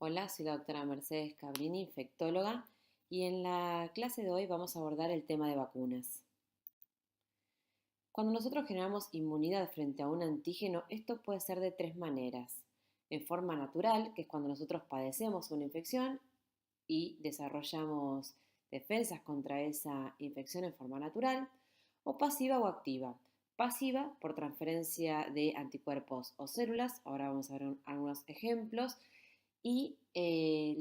Hola, soy la doctora Mercedes Cabrini, infectóloga, y en la clase de hoy vamos a abordar el tema de vacunas. Cuando nosotros generamos inmunidad frente a un antígeno, esto puede ser de tres maneras. En forma natural, que es cuando nosotros padecemos una infección y desarrollamos defensas contra esa infección en forma natural, o pasiva o activa. Pasiva por transferencia de anticuerpos o células, ahora vamos a ver algunos ejemplos, y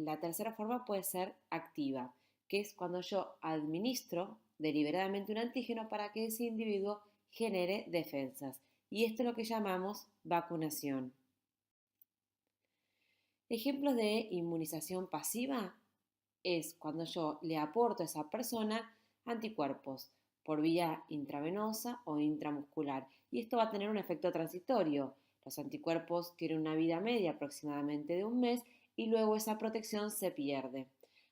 la tercera forma puede ser activa, que es cuando yo administro deliberadamente un antígeno para que ese individuo genere defensas. Y esto es lo que llamamos vacunación. Ejemplos de inmunización pasiva es cuando yo le aporto a esa persona anticuerpos por vía intravenosa o intramuscular. Y esto va a tener un efecto transitorio. Los anticuerpos tienen una vida media aproximadamente de un mes y luego esa protección se pierde.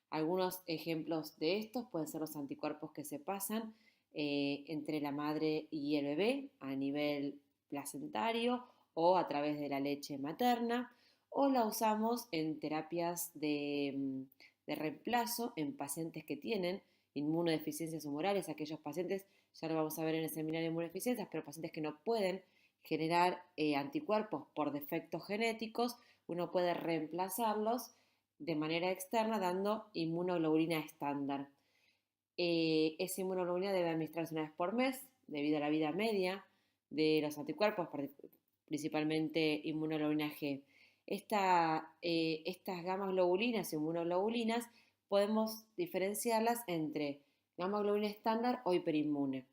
Algunos ejemplos de estos pueden ser los anticuerpos que se pasan entre la madre y el bebé a nivel placentario o a través de la leche materna, o la usamos en terapias de reemplazo en pacientes que tienen inmunodeficiencias humorales, aquellos pacientes, ya lo vamos a ver en el seminario de inmunodeficiencias, pero pacientes que no pueden generar anticuerpos por defectos genéticos, uno puede reemplazarlos de manera externa dando inmunoglobulina estándar. Esa inmunoglobulina debe administrarse una vez por mes debido a la vida media de los anticuerpos, principalmente inmunoglobulina G. Estas gamas globulinas y inmunoglobulinas podemos diferenciarlas entre gamma globulina estándar o hiperinmune.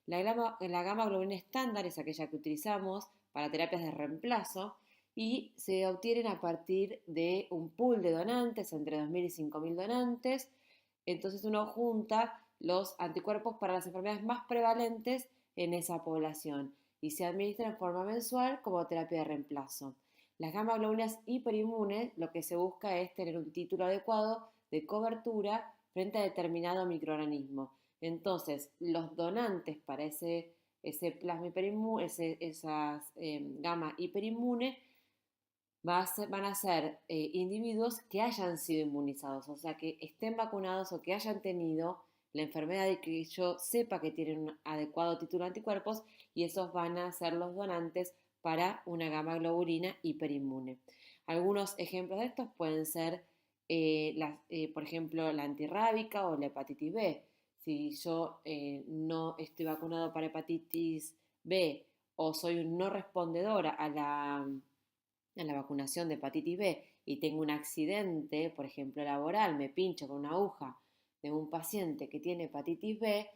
La gamma globulina estándar es aquella que utilizamos para terapias de reemplazo y se obtienen a partir de un pool de donantes, entre 2.000 y 5.000 donantes. Entonces uno junta los anticuerpos para las enfermedades más prevalentes en esa población y se administra en forma mensual como terapia de reemplazo. Las gamma globulinas hiperinmunes lo que se busca es tener un título adecuado de cobertura frente a determinado microorganismo. Entonces, los donantes para ese plasma hiperinmune, esas gamma hiperinmune, van a ser individuos que hayan sido inmunizados, o sea, que estén vacunados o que hayan tenido la enfermedad y que yo sepa que tienen un adecuado título de anticuerpos, y esos van a ser los donantes para una gamma globulina hiperinmune. Algunos ejemplos de estos pueden ser, por ejemplo, la antirrábica o la hepatitis B. Si yo no estoy vacunado para hepatitis B o soy un no respondedor a la vacunación de hepatitis B y tengo un accidente, por ejemplo, laboral, me pincho con una aguja de un paciente que tiene hepatitis B,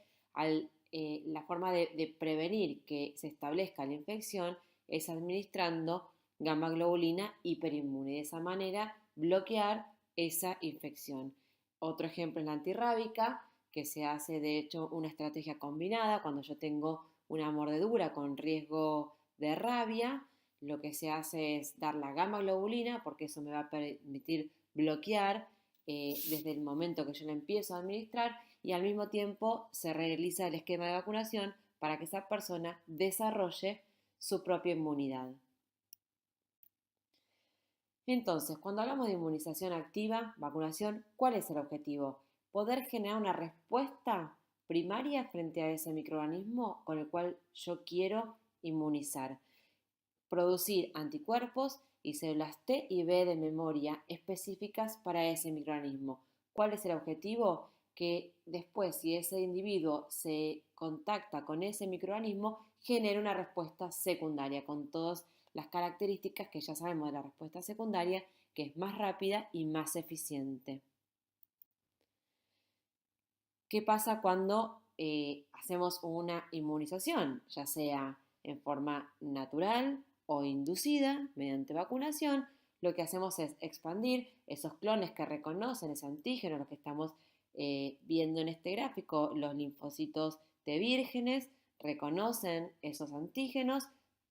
la forma de prevenir que se establezca la infección es administrando gamma globulina hiperinmune. De esa manera, bloquear esa infección. Otro ejemplo es la antirrábica, que se hace de hecho una estrategia combinada cuando yo tengo una mordedura con riesgo de rabia. Lo que se hace es dar la gamma globulina porque eso me va a permitir bloquear desde el momento que yo la empiezo a administrar, y al mismo tiempo se realiza el esquema de vacunación para que esa persona desarrolle su propia inmunidad. Entonces, cuando hablamos de inmunización activa, vacunación, ¿cuál es el objetivo? Poder generar una respuesta primaria frente a ese microorganismo con el cual yo quiero inmunizar. Producir anticuerpos y células T y B de memoria específicas para ese microorganismo. ¿Cuál es el objetivo? Que después, si ese individuo se contacta con ese microorganismo, genere una respuesta secundaria con todas las características que ya sabemos de la respuesta secundaria, que es más rápida y más eficiente. ¿Qué pasa cuando hacemos una inmunización, ya sea en forma natural o inducida mediante vacunación? Lo que hacemos es expandir esos clones que reconocen ese antígeno, lo que estamos viendo en este gráfico. Los linfocitos T vírgenes reconocen esos antígenos,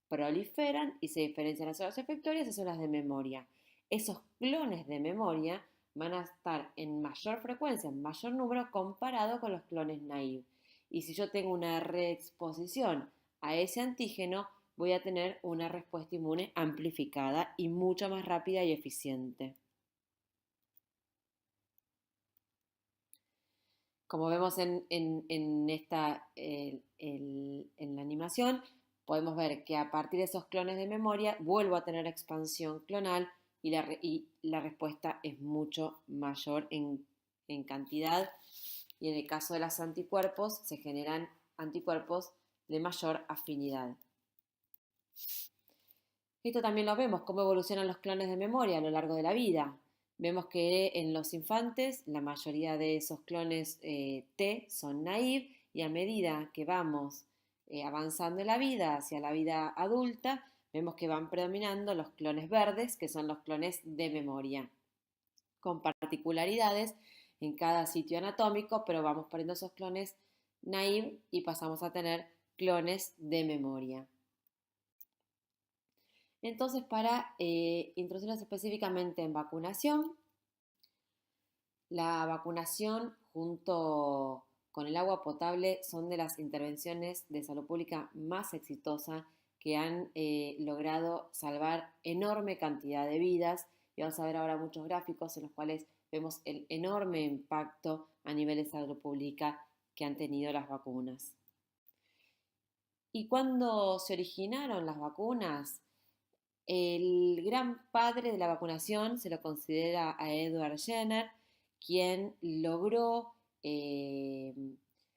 proliferan y se diferencian las células efectorias y células de memoria. Esos clones de memoria van a estar en mayor frecuencia, en mayor número comparado con los clones naive. Y si yo tengo una reexposición a ese antígeno, voy a tener una respuesta inmune amplificada y mucho más rápida y eficiente. Como vemos en la animación, podemos ver que a partir de esos clones de memoria vuelvo a tener expansión clonal y la respuesta es mucho mayor en cantidad, y en el caso de los anticuerpos se generan anticuerpos de mayor afinidad. Esto también lo vemos, cómo evolucionan los clones de memoria a lo largo de la vida. Vemos que en los infantes la mayoría de esos clones T son naive, y a medida que vamos avanzando en la vida hacia la vida adulta, vemos que van predominando los clones verdes, que son los clones de memoria, con particularidades en cada sitio anatómico, pero vamos perdiendo esos clones naive y pasamos a tener clones de memoria. Entonces, para introducirnos específicamente en vacunación, la vacunación junto con el agua potable son de las intervenciones de salud pública más exitosas que han logrado salvar enorme cantidad de vidas. Y vamos a ver ahora muchos gráficos en los cuales vemos el enorme impacto a nivel de salud pública que han tenido las vacunas. ¿Y cuándo se originaron las vacunas? El gran padre de la vacunación se lo considera a Edward Jenner, quien logró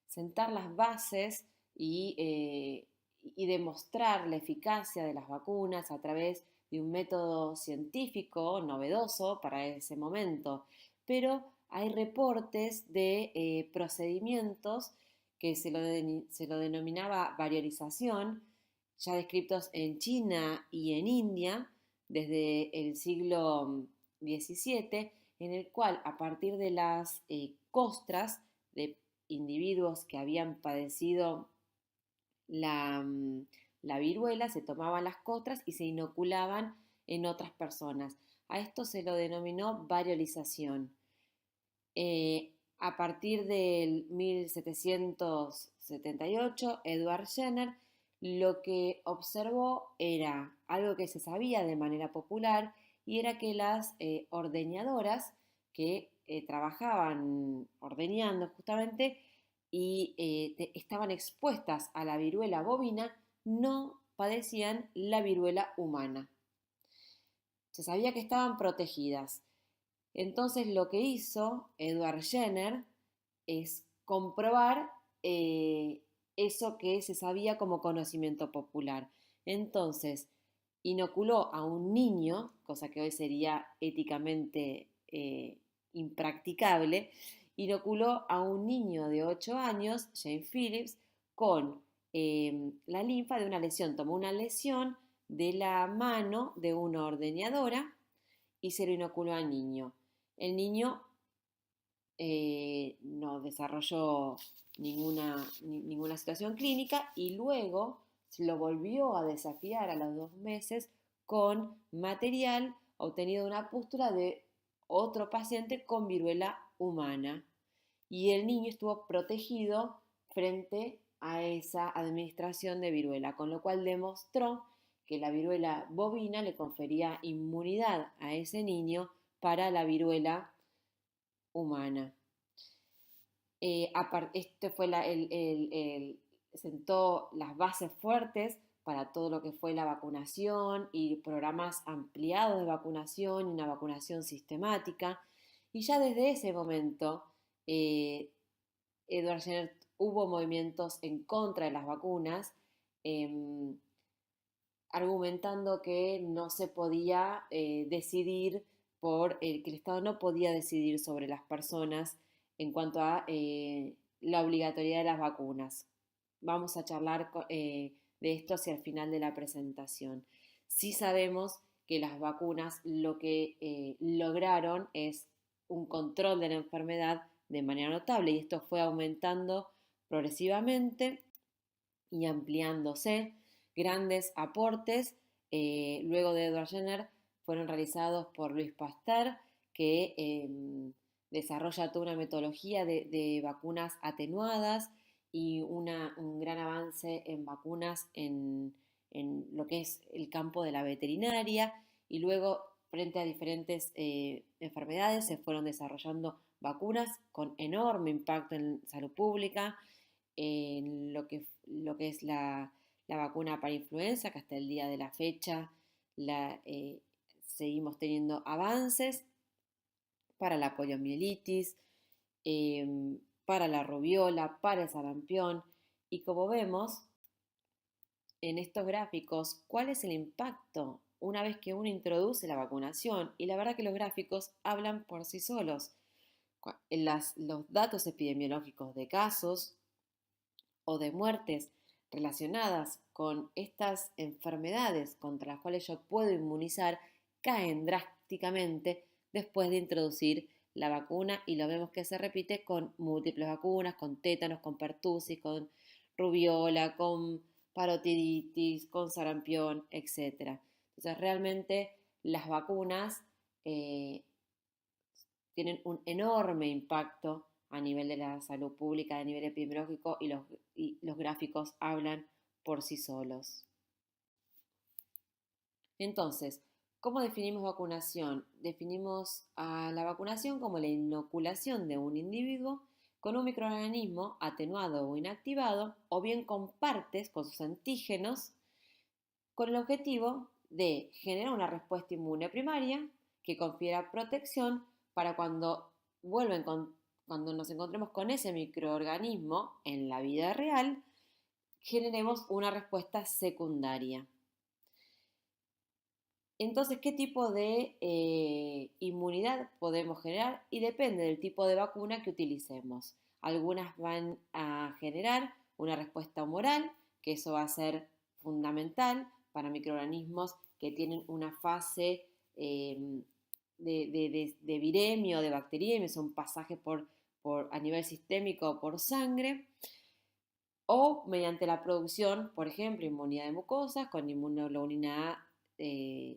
sentar las bases y demostrar la eficacia de las vacunas a través de un método científico novedoso para ese momento. Pero hay reportes de procedimientos que se lo denominaba variolización, ya descritos en China y en India desde el siglo XVII, en el cual a partir de las costras de individuos que habían padecido la, la viruela, se tomaban las costras y se inoculaban en otras personas. A esto se lo denominó variolización. A partir del 1778, Edward Jenner lo que observó era algo que se sabía de manera popular, y era que las ordeñadoras que trabajaban ordeñando justamente y estaban expuestas a la viruela bovina no padecían la viruela humana. Se sabía que estaban protegidas. Entonces lo que hizo Edward Jenner es comprobar eso que se sabía como conocimiento popular. Entonces inoculó a un niño, cosa que hoy sería éticamente impracticable, inoculó a un niño de 8 años, Jane Phillips, con la linfa de una lesión. Tomó una lesión de la mano de una ordeñadora y se lo inoculó al niño. El niño no desarrolló ninguna situación clínica, y luego se lo volvió a desafiar a los 2 meses con material obtenido de una pústula de otro paciente con viruela humana. Y el niño estuvo protegido frente a esa administración de viruela, con lo cual demostró que la viruela bovina le confería inmunidad a ese niño para la viruela humana. Este fue sentó las bases fuertes para todo lo que fue la vacunación y programas ampliados de vacunación y una vacunación sistemática. Y ya desde ese momento, Edward Jenner, hubo movimientos en contra de las vacunas, eh, argumentando que no se podía decidir que el Estado no podía decidir sobre las personas en cuanto a la obligatoriedad de las vacunas. Vamos a charlar de esto hacia el final de la presentación. Sí sabemos que las vacunas lo que lograron es un control de la enfermedad de manera notable, y esto fue aumentando progresivamente y ampliándose. Grandes aportes luego de Edward Jenner fueron realizados por Louis Pasteur, que desarrolla toda una metodología de vacunas atenuadas y un gran avance en vacunas en lo que es el campo de la veterinaria. Y luego frente a diferentes enfermedades se fueron desarrollando vacunas con enorme impacto en salud pública, en lo que es la vacuna para influenza, que hasta el día de la fecha seguimos teniendo avances para la poliomielitis, para la rubiola, para el sarampión. Y como vemos en estos gráficos, ¿cuál es el impacto una vez que uno introduce la vacunación? Y la verdad que los gráficos hablan por sí solos. Los datos epidemiológicos de casos o de muertes relacionadas con estas enfermedades contra las cuales yo puedo inmunizar caen drásticamente después de introducir la vacuna, y lo vemos que se repite con múltiples vacunas, con tétanos, con pertussis, con rubiola, con parotiditis, con sarampión, etc. Entonces realmente las vacunas tienen un enorme impacto a nivel de la salud pública, a nivel epidemiológico, y los gráficos hablan por sí solos. Entonces, ¿cómo definimos vacunación? Definimos a la vacunación como la inoculación de un individuo con un microorganismo atenuado o inactivado, o bien con partes, con sus antígenos, con el objetivo de generar una respuesta inmune primaria que confiera protección para cuando nos encontremos con ese microorganismo en la vida real, generemos una respuesta secundaria. Entonces, ¿qué tipo de inmunidad podemos generar? Y depende del tipo de vacuna que utilicemos. Algunas van a generar una respuesta humoral, que eso va a ser fundamental para microorganismos que tienen una fase de viremia o de bacteriemia, es un pasaje a nivel sistémico por sangre, o mediante la producción, por ejemplo, inmunidad de mucosas con inmunoglobulina A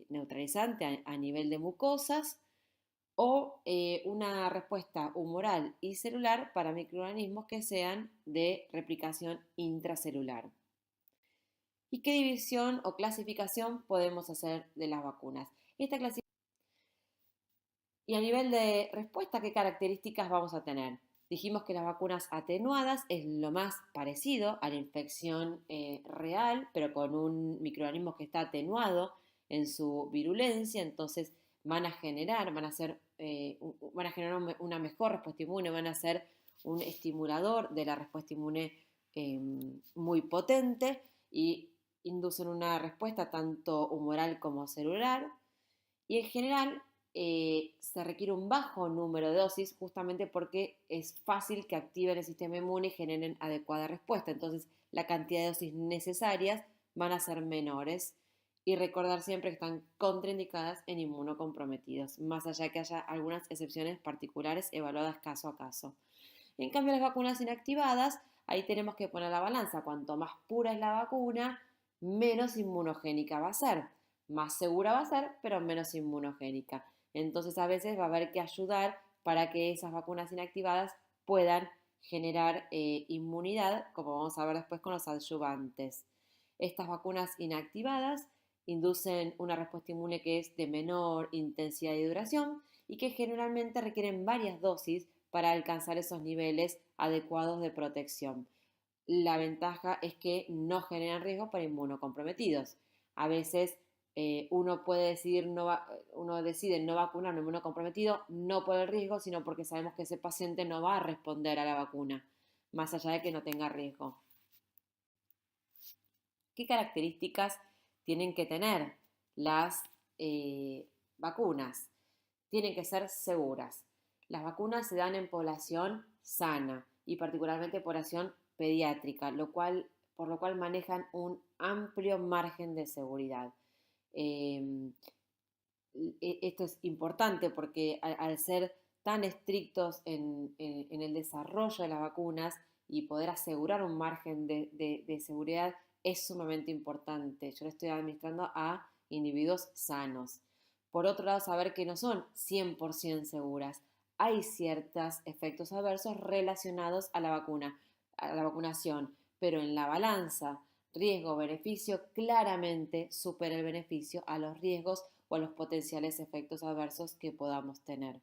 neutralizante a nivel de mucosas, o una respuesta humoral y celular para microorganismos que sean de replicación intracelular. ¿Y qué división o clasificación podemos hacer de las vacunas? Y a nivel de respuesta, ¿qué características vamos a tener? Dijimos que las vacunas atenuadas es lo más parecido a la infección real, pero con un microorganismo que está atenuado en su virulencia, entonces van a generar una mejor respuesta inmune, van a ser un estimulador de la respuesta inmune muy potente, y inducen una respuesta tanto humoral como celular. Y en general se requiere un bajo número de dosis justamente porque es fácil que activen el sistema inmune y generen adecuada respuesta. Entonces la cantidad de dosis necesarias van a ser menores, y recordar siempre que están contraindicadas en inmunocomprometidos, más allá que haya algunas excepciones particulares evaluadas caso a caso. En cambio, las vacunas inactivadas, ahí tenemos que poner la balanza. Cuanto más pura es la vacuna, menos inmunogénica va a ser. Más segura va a ser, pero menos inmunogénica. Entonces a veces va a haber que ayudar para que esas vacunas inactivadas puedan generar inmunidad, como vamos a ver después con los adyuvantes. Estas vacunas inactivadas inducen una respuesta inmune que es de menor intensidad y duración, y que generalmente requieren varias dosis para alcanzar esos niveles adecuados de protección. La ventaja es que no generan riesgo para inmunocomprometidos. A veces uno decide no vacunar a un inmunocomprometido, no por el riesgo, sino porque sabemos que ese paciente no va a responder a la vacuna, más allá de que no tenga riesgo. ¿Qué características tienen que tener las vacunas? Tienen que ser seguras. Las vacunas se dan en población sana y particularmente población pediátrica, por lo cual manejan un amplio margen de seguridad. Esto es importante porque al ser tan estrictos en el desarrollo de las vacunas y poder asegurar un margen de seguridad es sumamente importante. Yo lo estoy administrando a individuos sanos. Por otro lado, saber que no son 100% seguras. Hay ciertos efectos adversos relacionados a la vacunación, pero en la balanza riesgo-beneficio claramente supera el beneficio a los riesgos o a los potenciales efectos adversos que podamos tener.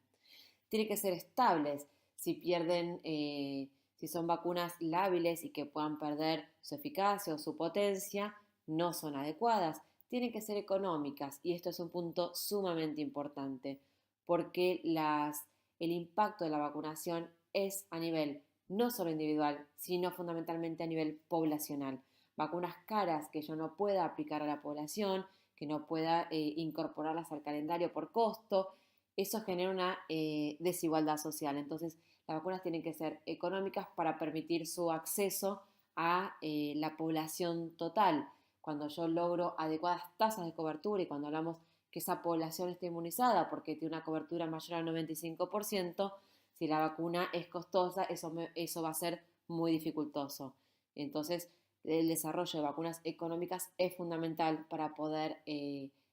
Tienen que ser estables. Si pierden, si son vacunas lábiles y que puedan perder su eficacia o su potencia, no son adecuadas. Tienen que ser económicas y esto es un punto sumamente importante porque el impacto de la vacunación es a nivel no solo individual, sino fundamentalmente a nivel poblacional. Vacunas caras que yo no pueda aplicar a la población, que no pueda incorporarlas al calendario por costo, eso genera una desigualdad social. Entonces, las vacunas tienen que ser económicas para permitir su acceso a la población total. Cuando yo logro adecuadas tasas de cobertura y cuando hablamos que esa población esté inmunizada porque tiene una cobertura mayor al 95%, si la vacuna es costosa, eso va a ser muy dificultoso. Entonces, el desarrollo de vacunas económicas es fundamental para poder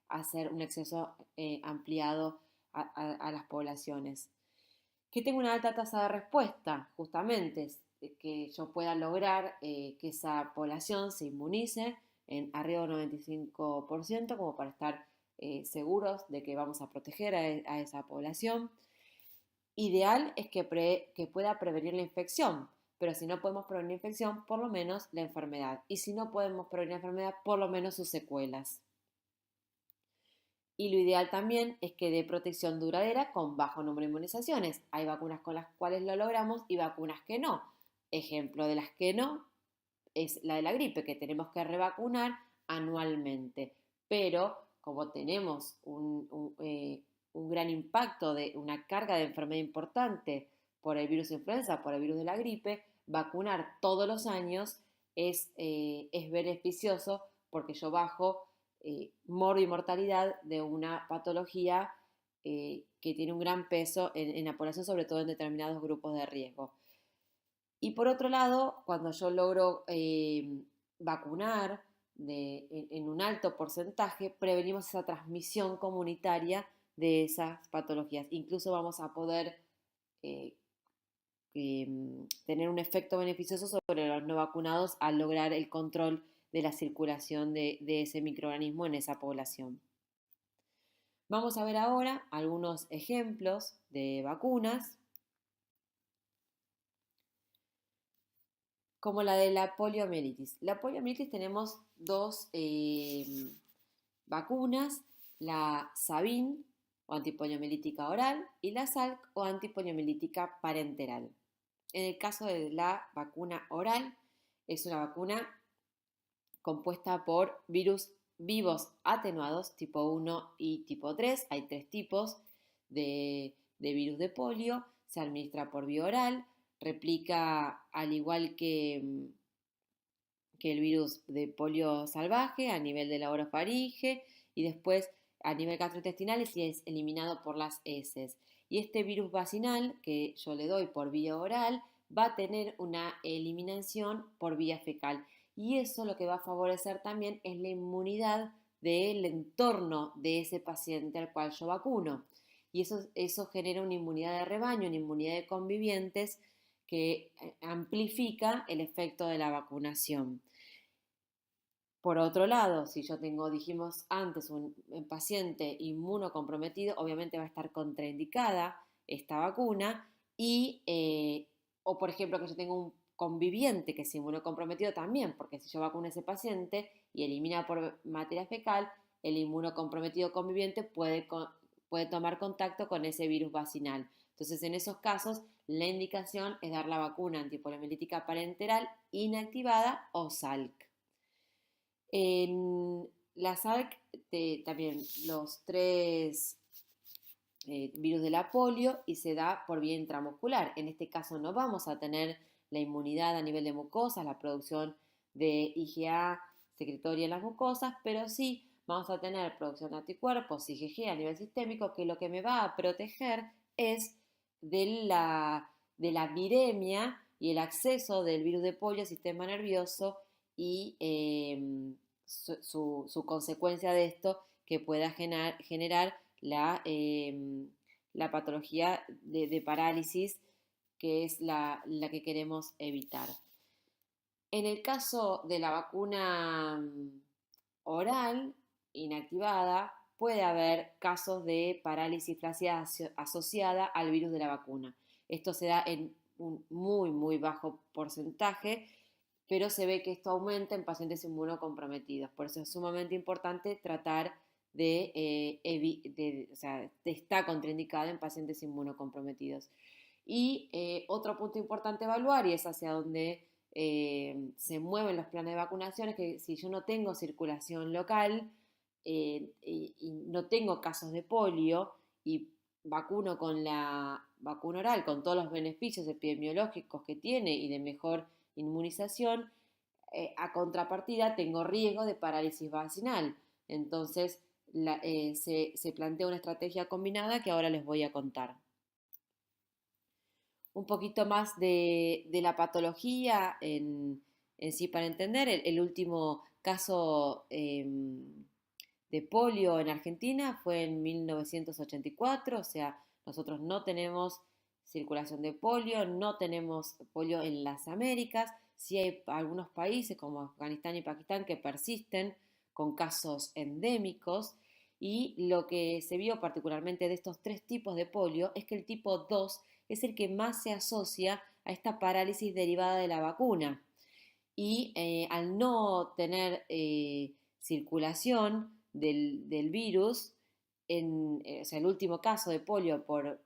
hacer un acceso ampliado a las poblaciones. Que tenga una alta tasa de respuesta, justamente, que yo pueda lograr que esa población se inmunice en arriba del 95%, como para estar seguros de que vamos a proteger a esa población. Ideal es que pueda prevenir la infección, pero si no podemos prevenir la infección, por lo menos la enfermedad. Y si no podemos prevenir la enfermedad, por lo menos sus secuelas. Y lo ideal también es que dé protección duradera con bajo número de inmunizaciones. Hay vacunas con las cuales lo logramos y vacunas que no. Ejemplo de las que no es la de la gripe, que tenemos que revacunar anualmente. Pero como tenemos un gran impacto de una carga de enfermedad importante por el virus de influenza, por el virus de la gripe, vacunar todos los años es beneficioso porque yo bajo morbo y mortalidad de una patología que tiene un gran peso en la población, sobre todo en determinados grupos de riesgo. Y por otro lado, cuando yo logro vacunar en un alto porcentaje, prevenimos esa transmisión comunitaria de esas patologías. Incluso vamos a poder eh, tener un efecto beneficioso sobre los no vacunados al lograr el control de la circulación de ese microorganismo en esa población. Vamos a ver ahora algunos ejemplos de vacunas, como la de la poliomielitis. La poliomielitis tenemos dos vacunas, la Sabin o antipoliomielítica oral y la Salk o antipoliomielítica parenteral. En el caso de la vacuna oral, es una vacuna compuesta por virus vivos atenuados tipo 1 y tipo 3. Hay tres tipos de virus de polio. Se administra por vía oral, replica al igual que el virus de polio salvaje a nivel de la orofaringe y después a nivel gastrointestinal y es eliminado por las heces. Y este virus vacinal que yo le doy por vía oral va a tener una eliminación por vía fecal. Y eso lo que va a favorecer también es la inmunidad del entorno de ese paciente al cual yo vacuno. Y eso genera una inmunidad de rebaño, una inmunidad de convivientes que amplifica el efecto de la vacunación. Por otro lado, si yo tengo, dijimos antes, un paciente inmunocomprometido, obviamente va a estar contraindicada esta vacuna o por ejemplo que yo tengo un conviviente que es inmunocomprometido también, porque si yo vacuno a ese paciente y elimina por materia fecal, el inmunocomprometido conviviente puede tomar contacto con ese virus vacinal. Entonces, en esos casos, la indicación es dar la vacuna antipoliomielítica parenteral inactivada o SALC. En la SALC también los tres virus de la polio y se da por vía intramuscular. En este caso no vamos a tener la inmunidad a nivel de mucosas, la producción de IgA secretoria en las mucosas, pero sí vamos a tener producción de anticuerpos, IgG a nivel sistémico, que lo que me va a proteger es de la viremia y el acceso del virus de polio al sistema nervioso y su consecuencia de esto que pueda generar la patología de parálisis, que es la que queremos evitar. En el caso de la vacuna oral inactivada puede haber casos de parálisis flácida asociada al virus de la vacuna. Esto se da en un muy bajo porcentaje, pero se ve que esto aumenta en pacientes inmunocomprometidos. Por eso es sumamente importante tratar o sea, está contraindicada en pacientes inmunocomprometidos. Y otro punto importante a evaluar, y es hacia donde se mueven los planes de vacunación, es que si yo no tengo circulación local y no tengo casos de polio y vacuno con la vacuna oral, con todos los beneficios epidemiológicos que tiene y de mejor inmunización, a contrapartida tengo riesgo de parálisis vacinal. Entonces se plantea una estrategia combinada que ahora les voy a contar. Un poquito más de la patología en sí para entender. El último caso de polio en Argentina fue en 1984, o sea, nosotros no tenemos circulación de polio, no tenemos polio en las Américas, sí hay algunos países como Afganistán y Pakistán que persisten con casos endémicos y lo que se vio particularmente de estos tres tipos de polio es que el tipo 2 es el que más se asocia a esta parálisis derivada de la vacuna y al no tener circulación del virus, o sea, el último caso de polio por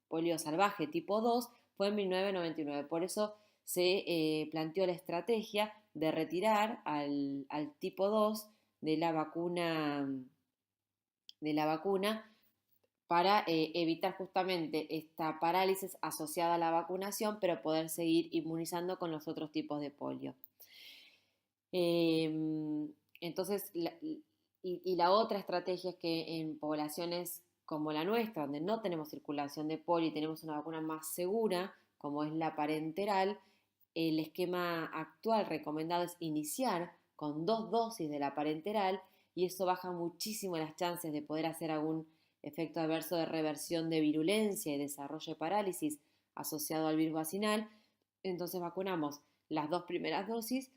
polio salvaje tipo 2 fue en 1999. Por eso se planteó la estrategia de retirar al tipo 2 de la vacuna para evitar justamente esta parálisis asociada a la vacunación, pero poder seguir inmunizando con los otros tipos de polio. Entonces, la otra estrategia es que en poblaciones como la nuestra, donde no tenemos circulación de polio y tenemos una vacuna más segura, como es la parenteral, el esquema actual recomendado es iniciar con 2 dosis de la parenteral y eso baja muchísimo las chances de poder hacer algún efecto adverso de reversión de virulencia y desarrollo de parálisis asociado al virus vacinal. Entonces vacunamos las 2 primeras dosis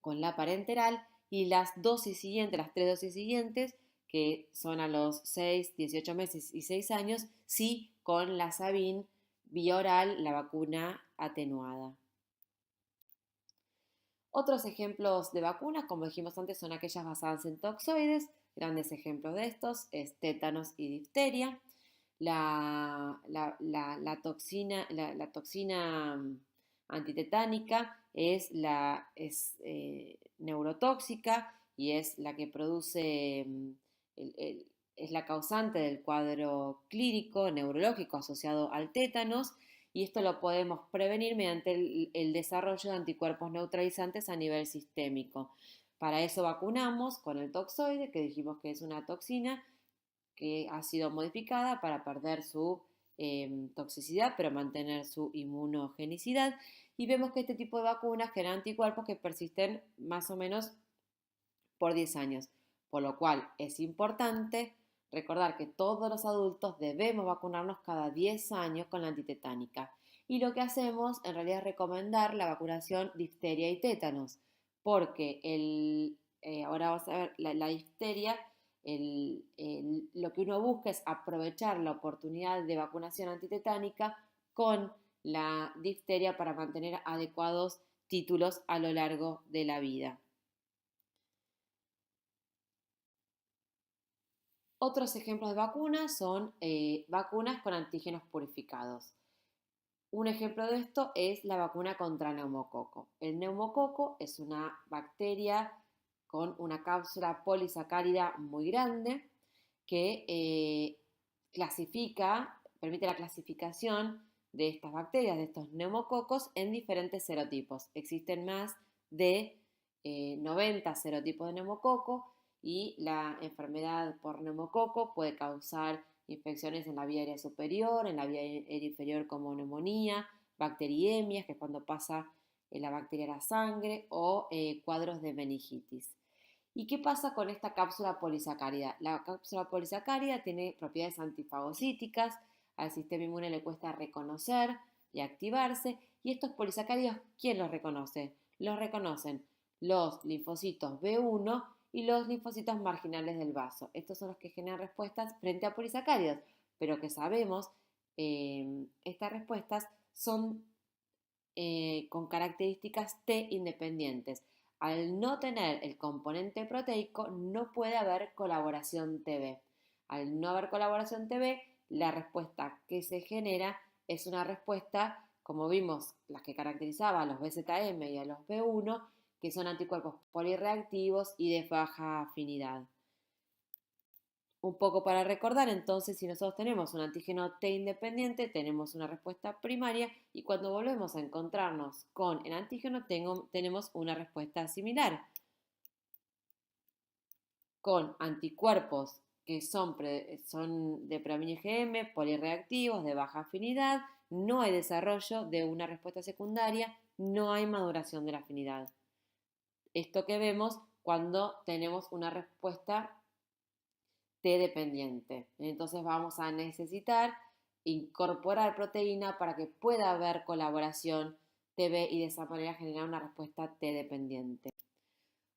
con la parenteral y las dosis siguientes, las 3 dosis siguientes, que son a los 6, 18 meses y 6 años, sí con la Sabin vía oral, la vacuna atenuada. Otros ejemplos de vacunas, como dijimos antes, son aquellas basadas en toxoides. Grandes ejemplos de estos es tétanos y difteria. La toxina antitetánica es neurotóxica y es la que produce, es la causante del cuadro clínico neurológico asociado al tétanos y esto lo podemos prevenir mediante el desarrollo de anticuerpos neutralizantes a nivel sistémico. Para eso vacunamos con el toxoide, que dijimos que es una toxina que ha sido modificada para perder su toxicidad, pero mantener su inmunogenicidad. Y vemos que este tipo de vacunas generan anticuerpos que persisten más o menos por 10 años, por lo cual es importante recordar que todos los adultos debemos vacunarnos cada 10 años con la antitetánica. Y lo que hacemos en realidad es recomendar la vacunación difteria y tétanos, porque ahora vamos a ver la difteria, lo que uno busca es aprovechar la oportunidad de vacunación antitetánica con la difteria para mantener adecuados títulos a lo largo de la vida. Otros ejemplos de vacunas son vacunas con antígenos purificados. Un ejemplo de esto es la vacuna contra neumococo. El neumococo es una bacteria con una cápsula polisacárida muy grande que permite la clasificación de estas bacterias, de estos neumococos, en diferentes serotipos. Existen más de 90 serotipos de neumococo y la enfermedad por neumococo puede causar infecciones en la vía aérea superior, en la vía aérea inferior como neumonía, bacteriemias, que es cuando pasa la bacteria a la sangre, o cuadros de meningitis. ¿Y qué pasa con esta cápsula polisacárida? La cápsula polisacárida tiene propiedades antifagocíticas, al sistema inmune le cuesta reconocer y activarse, y estos polisacáridos, ¿quién los reconoce? Los reconocen los linfocitos B1 y los linfocitos marginales del vaso. Estos son los que generan respuestas frente a polisacáridos, pero que sabemos, estas respuestas son con características T independientes. Al no tener el componente proteico, no puede haber colaboración TB. Al no haber colaboración TB, la respuesta que se genera es una respuesta, como vimos, las que caracterizaba a los BZM y a los B1, que son anticuerpos polirreactivos y de baja afinidad. Un poco para recordar, entonces, si nosotros tenemos un antígeno T independiente, tenemos una respuesta primaria y cuando volvemos a encontrarnos con el antígeno tenemos una respuesta similar, con anticuerpos que son de predominio IgM, polirreactivos, de baja afinidad, no hay desarrollo de una respuesta secundaria, no hay maduración de la afinidad. Esto que vemos cuando tenemos una respuesta T dependiente. Entonces vamos a necesitar incorporar proteína para que pueda haber colaboración TB y de esa manera generar una respuesta T dependiente.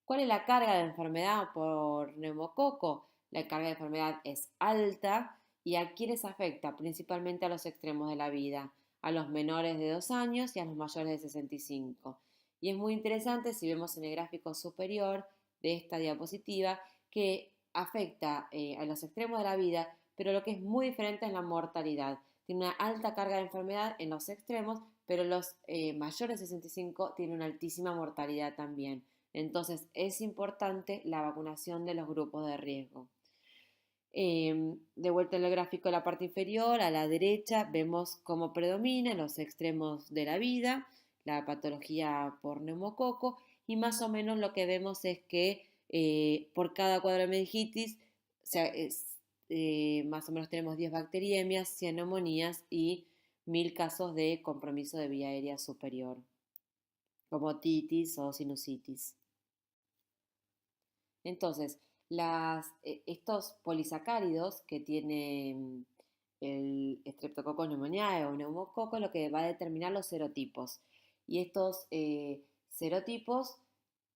¿Cuál es la carga de enfermedad por neumococo? La carga de enfermedad es alta y ¿a quiénes afecta? Principalmente a los extremos de la vida, a los menores de 2 años y a los mayores de 65. Y es muy interesante si vemos en el gráfico superior de esta diapositiva que afecta a los extremos de la vida, pero lo que es muy diferente es la mortalidad. Tiene una alta carga de enfermedad en los extremos, pero los mayores de 65 tienen una altísima mortalidad también. Entonces es importante la vacunación de los grupos de riesgo. De vuelta en el gráfico de la parte inferior, a la derecha vemos cómo predomina en los extremos de la vida la patología por neumococo y más o menos lo que vemos es que por cada cuadro de meningitis más o menos tenemos 10 bacteriemias, 100 neumonías y 1000 casos de compromiso de vía aérea superior, como otitis o sinusitis. Entonces, estos polisacáridos que tiene el Streptococcus pneumoniae o neumococo lo que va a determinar los serotipos. Y estos serotipos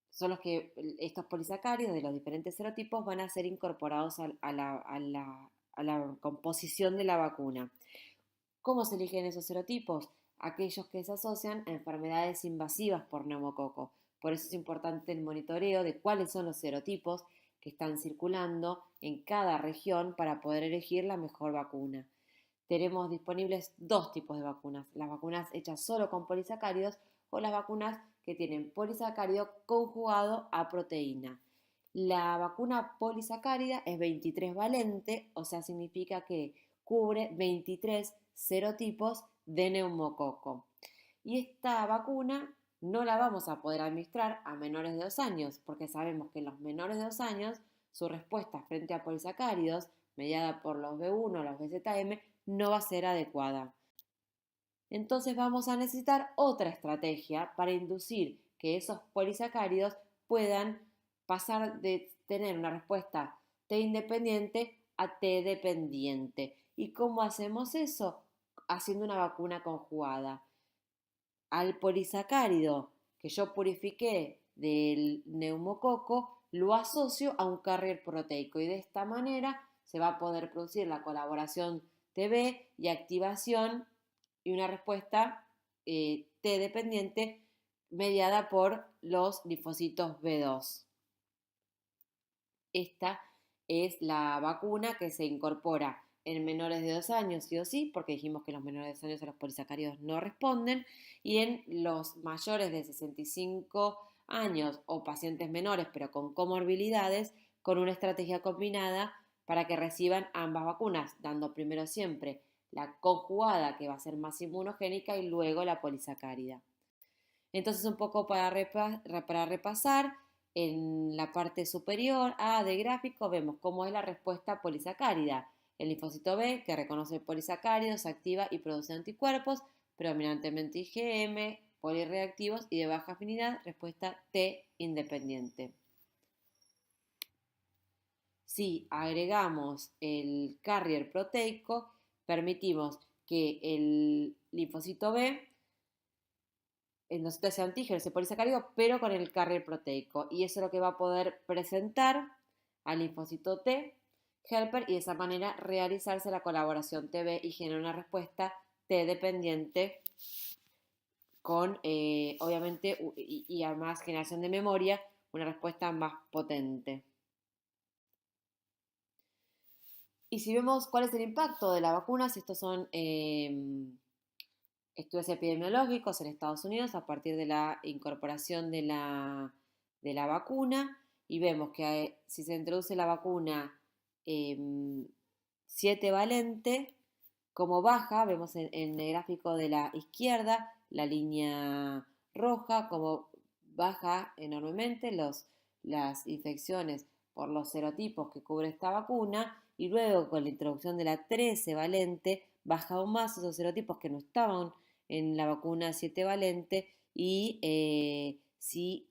son los que, estos polisacáridos de los diferentes serotipos van a ser incorporados a la composición de la vacuna. ¿Cómo se eligen esos serotipos? Aquellos que se asocian a enfermedades invasivas por neumococo. Por eso es importante el monitoreo de cuáles son los serotipos que están circulando en cada región para poder elegir la mejor vacuna. Tenemos disponibles 2 tipos de vacunas, las vacunas hechas solo con polisacáridos o las vacunas que tienen polisacárido conjugado a proteína. La vacuna polisacárida es 23 valente, o sea, significa que cubre 23 serotipos de neumococo. Y esta vacuna no la vamos a poder administrar a menores de 2 años, porque sabemos que en los menores de 2 años su respuesta frente a polisacáridos, mediada por los B1 o los BZM, no va a ser adecuada. Entonces vamos a necesitar otra estrategia para inducir que esos polisacáridos puedan pasar de tener una respuesta T independiente a T dependiente. ¿Y cómo hacemos eso? Haciendo una vacuna conjugada. Al polisacárido que yo purifiqué del neumococo, lo asocio a un carrier proteico y de esta manera se va a poder producir la colaboración TB y activación y una respuesta T dependiente mediada por los linfocitos B2. Esta es la vacuna que se incorpora en menores de 2 años, sí o sí, porque dijimos que los menores de 2 años a los polisacáridos no responden, y en los mayores de 65 años o pacientes menores pero con comorbilidades, con una estrategia combinada para que reciban ambas vacunas, dando primero siempre la conjugada, que va a ser más inmunogénica, y luego la polisacárida. Entonces, un poco para repasar, en la parte superior A de gráfico vemos cómo es la respuesta polisacárida. El linfocito B, que reconoce el polisacárido, se activa y produce anticuerpos, predominantemente IgM, polirreactivos y de baja afinidad, respuesta T independiente. Si agregamos el carrier proteico, permitimos que el linfocito B no ese antígeno, ese polisacárido, pero con el carrier proteico. Y eso es lo que va a poder presentar al linfocito T helper y de esa manera realizarse la colaboración TB y generar una respuesta T dependiente con, obviamente, y además generación de memoria, una respuesta más potente. Y si vemos cuál es el impacto de las vacunas, estos son estudios epidemiológicos en Estados Unidos a partir de la incorporación de la vacuna y vemos que si se introduce la vacuna 7 valente, como baja, vemos en el gráfico de la izquierda la línea roja, como baja enormemente las infecciones por los serotipos que cubre esta vacuna y luego con la introducción de la 13 valente baja aún más esos serotipos que no estaban en la vacuna 7 valente y sí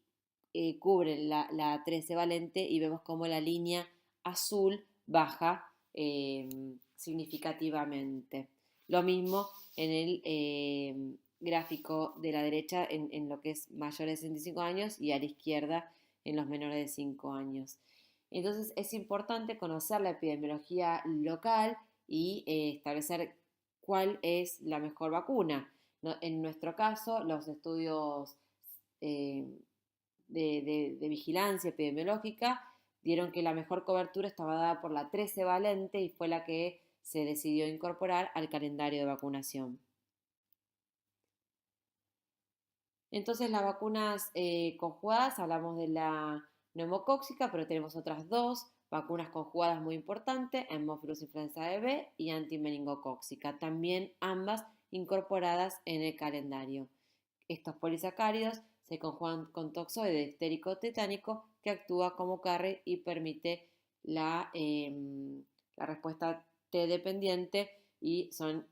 cubre la 13 valente y vemos como la línea azul baja significativamente. Lo mismo en el gráfico de la derecha en lo que es mayores de 65 años y a la izquierda en los menores de 5 años. Entonces es importante conocer la epidemiología local y establecer cuál es la mejor vacuna. No, en nuestro caso, los estudios eh, de vigilancia epidemiológica dieron que la mejor cobertura estaba dada por la 13 valente y fue la que se decidió incorporar al calendario de vacunación. Entonces, las vacunas conjugadas, hablamos de la neumocóxica, pero tenemos otras dos vacunas conjugadas muy importantes, Haemophilus influenzae B y antimeningocóxica, también ambas incorporadas en el calendario. Estos polisacáridos se conjugan con toxoide estérico tetánico que actúa como carrier y permite la respuesta T dependiente y son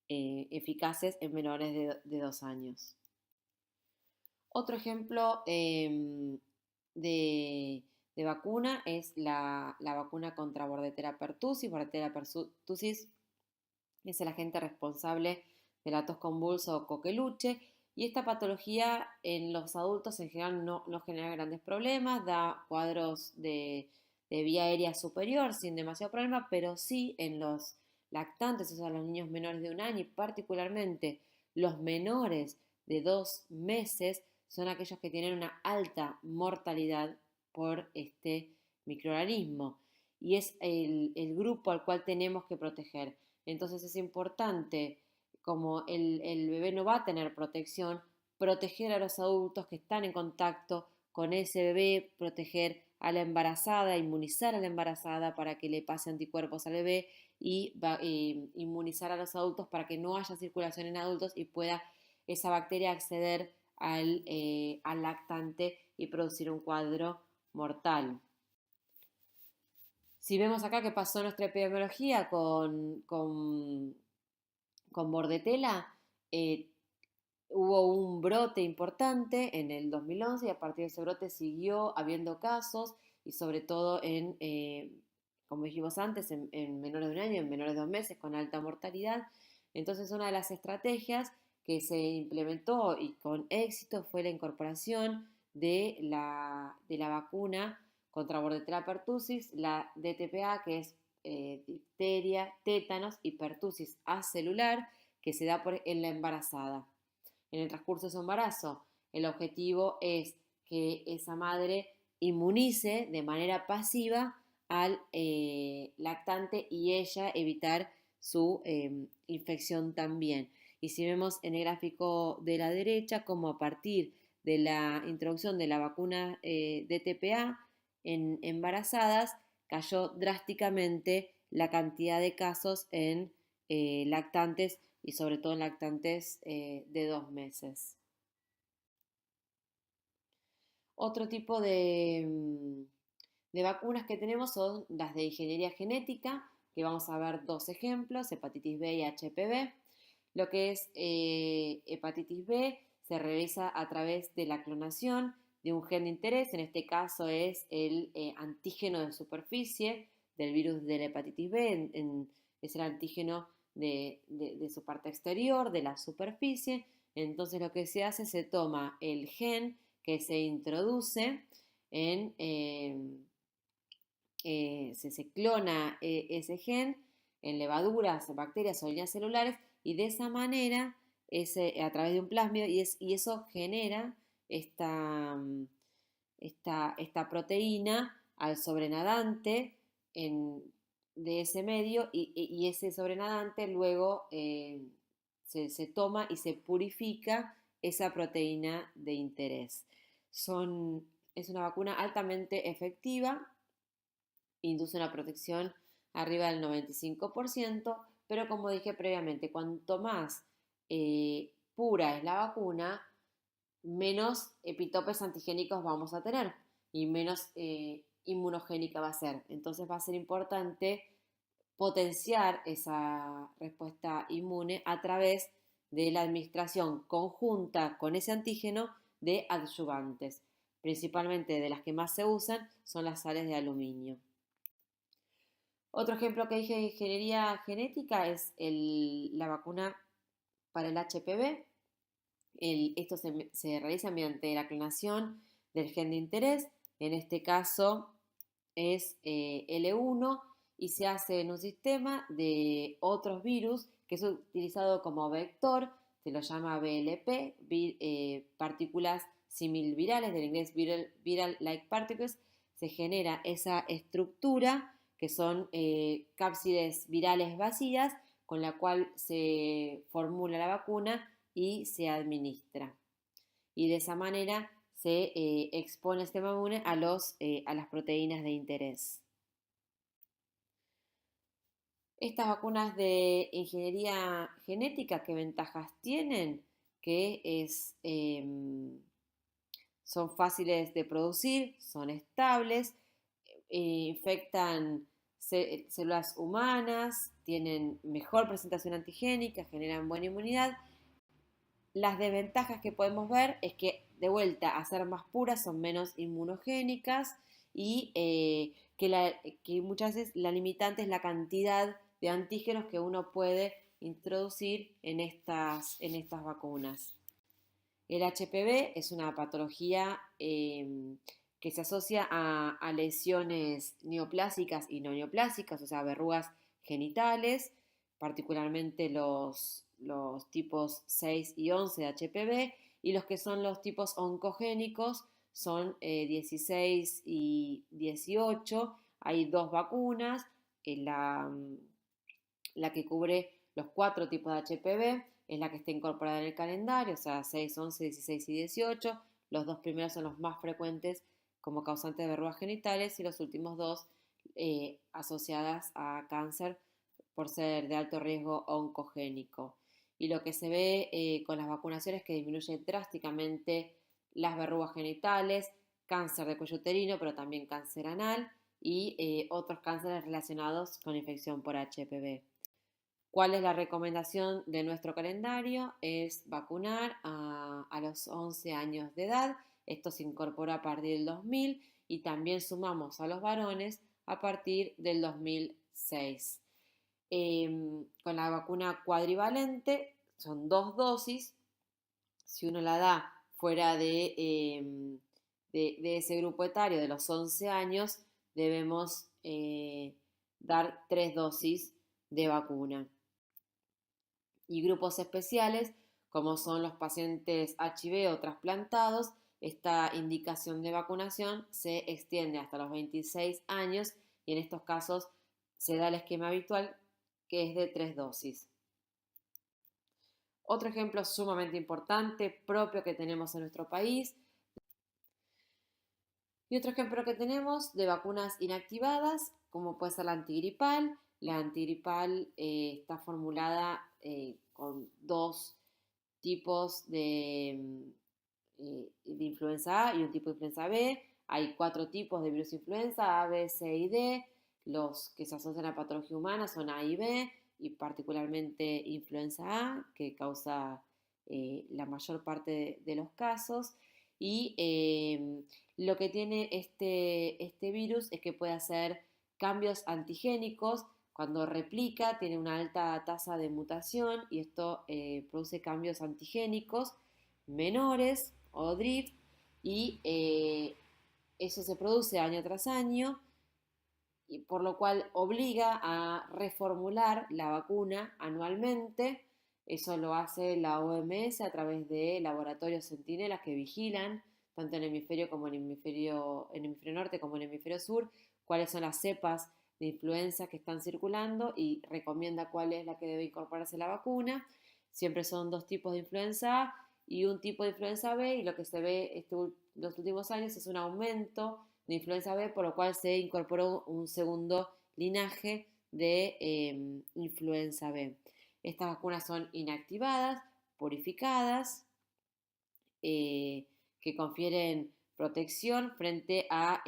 eficaces en menores de 2 años. Otro ejemplo de vacuna es la vacuna contra Bordetella pertussis. Bordetella pertussis es el agente responsable de la tos convulsa o coqueluche y esta patología en los adultos en general no genera grandes problemas, da cuadros de vía aérea superior sin demasiado problema, pero sí en los lactantes, o sea, los niños menores de 1 año y particularmente los menores de 2 meses son aquellos que tienen una alta mortalidad por este microorganismo y es el grupo al cual tenemos que proteger. Entonces es importante, como el bebé no va a tener protección, proteger a los adultos que están en contacto con ese bebé, proteger a la embarazada, inmunizar a la embarazada para que le pase anticuerpos al bebé y inmunizar a los adultos para que no haya circulación en adultos y pueda esa bacteria acceder al lactante y producir un cuadro mortal. Si vemos acá qué pasó en nuestra epidemiología con Bordetella, hubo un brote importante en el 2011 y a partir de ese brote siguió habiendo casos y sobre todo como dijimos antes, en menores de 1 año, en menores de 2 meses, con alta mortalidad. Entonces una de las estrategias que se implementó y con éxito fue la incorporación de la vacuna contra Bordetella pertussis, la DTPA, que es difteria, tétanos y pertussis acelular, que se da en la embarazada. En el transcurso de su embarazo, el objetivo es que esa madre inmunice de manera pasiva al lactante y ella evitar su infección también. Y si vemos en el gráfico de la derecha, como a partir de la introducción de la vacuna DTPA en embarazadas, cayó drásticamente la cantidad de casos en lactantes y sobre todo en lactantes de 2 meses. Otro tipo de vacunas que tenemos son las de ingeniería genética, que vamos a ver 2 ejemplos, hepatitis B y HPV. Lo que es hepatitis B se realiza a través de la clonación de un gen de interés, en este caso es el antígeno de superficie del virus de la hepatitis B, es el antígeno de su parte exterior, de la superficie. Entonces lo que se hace, se toma el gen que se introduce en, se clona ese gen en levaduras, bacterias o líneas celulares y de esa manera, a través de un plásmido, y eso genera esta, esta proteína al sobrenadante de ese medio y ese sobrenadante luego se toma y se purifica esa proteína de interés. Es una vacuna altamente efectiva, induce una protección arriba del 95%, pero como dije previamente, cuanto más pura es la vacuna, menos epitopes antigénicos vamos a tener y menos inmunogénica va a ser. Entonces va a ser importante potenciar esa respuesta inmune a través de la administración conjunta con ese antígeno de adyuvantes. Principalmente de las que más se usan son las sales de aluminio. Otro ejemplo que dije de ingeniería genética es la vacuna para el HPV. Esto se realiza mediante la clonación del gen de interés, en este caso es L1, y se hace en un sistema de otros virus que es utilizado como vector, se lo llama VLP, partículas similvirales, del inglés viral like particles. Se genera esa estructura que son cápsides virales vacías con la cual se formula la vacuna y se administra. Y de esa manera se expone este inmune a las proteínas de interés. Estas vacunas de ingeniería genética, ¿qué ventajas tienen? Que son fáciles de producir, son estables, infectan células humanas, tienen mejor presentación antigénica, generan buena inmunidad. Las desventajas que podemos ver es que, de vuelta, a ser más puras son menos inmunogénicas y que muchas veces la limitante es la cantidad de antígenos que uno puede introducir en estas vacunas. El HPV es una patología que se asocia a lesiones neoplásicas y no neoplásicas, o sea, verrugas genitales, particularmente los tipos 6 y 11 de HPV, y los que son los tipos oncogénicos son 16 y 18. Hay dos vacunas, la que cubre los 4 tipos de HPV es la que está incorporada en el calendario, o sea, 6, 11, 16 y 18. Los dos primeros son los más frecuentes como causantes de verrugas genitales y los últimos dos asociadas a cáncer por ser de alto riesgo oncogénico. Y lo que se ve con las vacunaciones es que disminuye drásticamente las verrugas genitales, cáncer de cuello uterino, pero también cáncer anal y otros cánceres relacionados con infección por HPV. ¿Cuál es la recomendación de nuestro calendario? Es vacunar a los 11 años de edad. Esto se incorporó a partir del 2000 y también sumamos a los varones a partir del 2006. Con la vacuna cuadrivalente son 2 dosis. Si uno la da fuera de ese grupo etario de los 11 años, debemos dar 3 dosis de vacuna. Y grupos especiales, como son los pacientes HIV o trasplantados, esta indicación de vacunación se extiende hasta los 26 años y en estos casos se da el esquema habitual, que es de 3 dosis. Otro ejemplo sumamente importante, propio que tenemos en nuestro país. Y otro ejemplo que tenemos de vacunas inactivadas, como puede ser la antigripal. La antigripal está formulada con 2 tipos de influenza A y un tipo de influenza B. Hay 4 tipos de virus influenza, A, B, C y D. Los que se asocian a patología humana son A y B, y particularmente influenza A, que causa la mayor parte de los casos. Y lo que tiene este virus es que puede hacer cambios antigénicos Cuando replica tiene una alta tasa de mutación y esto produce cambios antigénicos menores o drift y eso se produce año tras año y por lo cual obliga a reformular la vacuna anualmente. Eso lo hace la OMS a través de laboratorios centinelas que vigilan, tanto en el hemisferio como en el hemisferio norte como en el hemisferio sur, cuáles son las cepas de influenza que están circulando y recomienda cuál es la que debe incorporarse a la vacuna. Siempre son dos tipos de influenza A y un tipo de influenza B, y lo que se ve los últimos años es un aumento de influenza B, por lo cual se incorporó un segundo linaje de influenza B. Estas vacunas son inactivadas, purificadas, que confieren protección frente a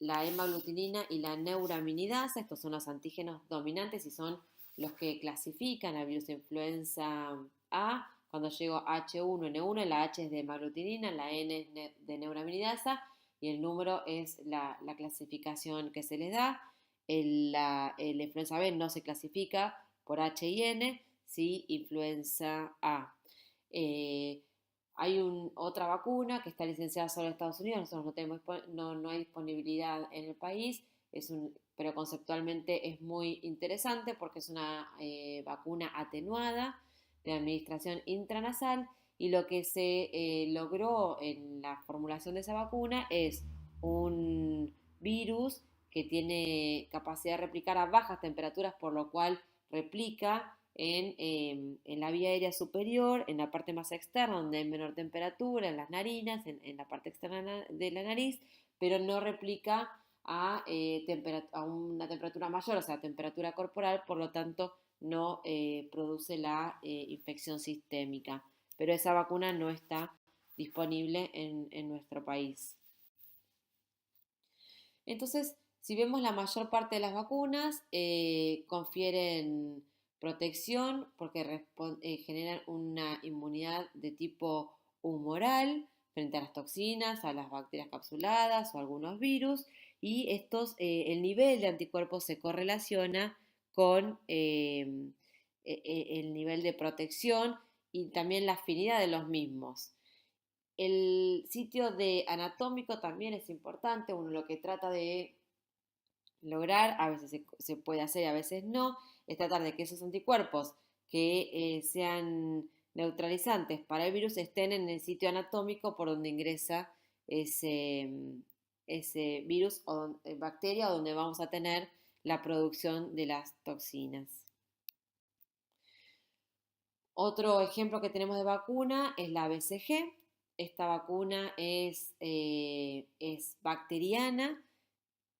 la hemaglutinina y la neuraminidasa. Estos son los antígenos dominantes y son los que clasifican al virus de influenza A. Cuando llego H1N1, la H es de hemaglutinina, la N es de neuraminidasa y el número es la clasificación que se les da. El influenza B no se clasifica por H y N, sí influenza A. Hay otra vacuna que está licenciada solo en Estados Unidos, nosotros no, tenemos, no hay disponibilidad en el país, pero conceptualmente es muy interesante porque es una vacuna atenuada de administración intranasal y lo que se logró en la formulación de esa vacuna es un virus que tiene capacidad de replicar a bajas temperaturas, por lo cual replica en la vía aérea superior, en la parte más externa, donde hay menor temperatura, en las narinas, en la parte externa de la nariz, pero no replica a una temperatura mayor, o sea, temperatura corporal, por lo tanto no produce la infección sistémica. Pero esa vacuna no está disponible en nuestro país. Entonces, si vemos la mayor parte de las vacunas, confieren protección porque generan una inmunidad de tipo humoral frente a las toxinas, a las bacterias capsuladas o algunos virus, y el nivel de anticuerpos se correlaciona con el nivel de protección y también la afinidad de los mismos. El sitio de anatómico también es importante, uno lo que trata de lograr, a veces se puede hacer y a veces no, es tratar de que esos anticuerpos que sean neutralizantes para el virus estén en el sitio anatómico por donde ingresa ese virus o bacteria o donde vamos a tener la producción de las toxinas. Otro ejemplo que tenemos de vacuna es la BCG. Esta vacuna es bacteriana,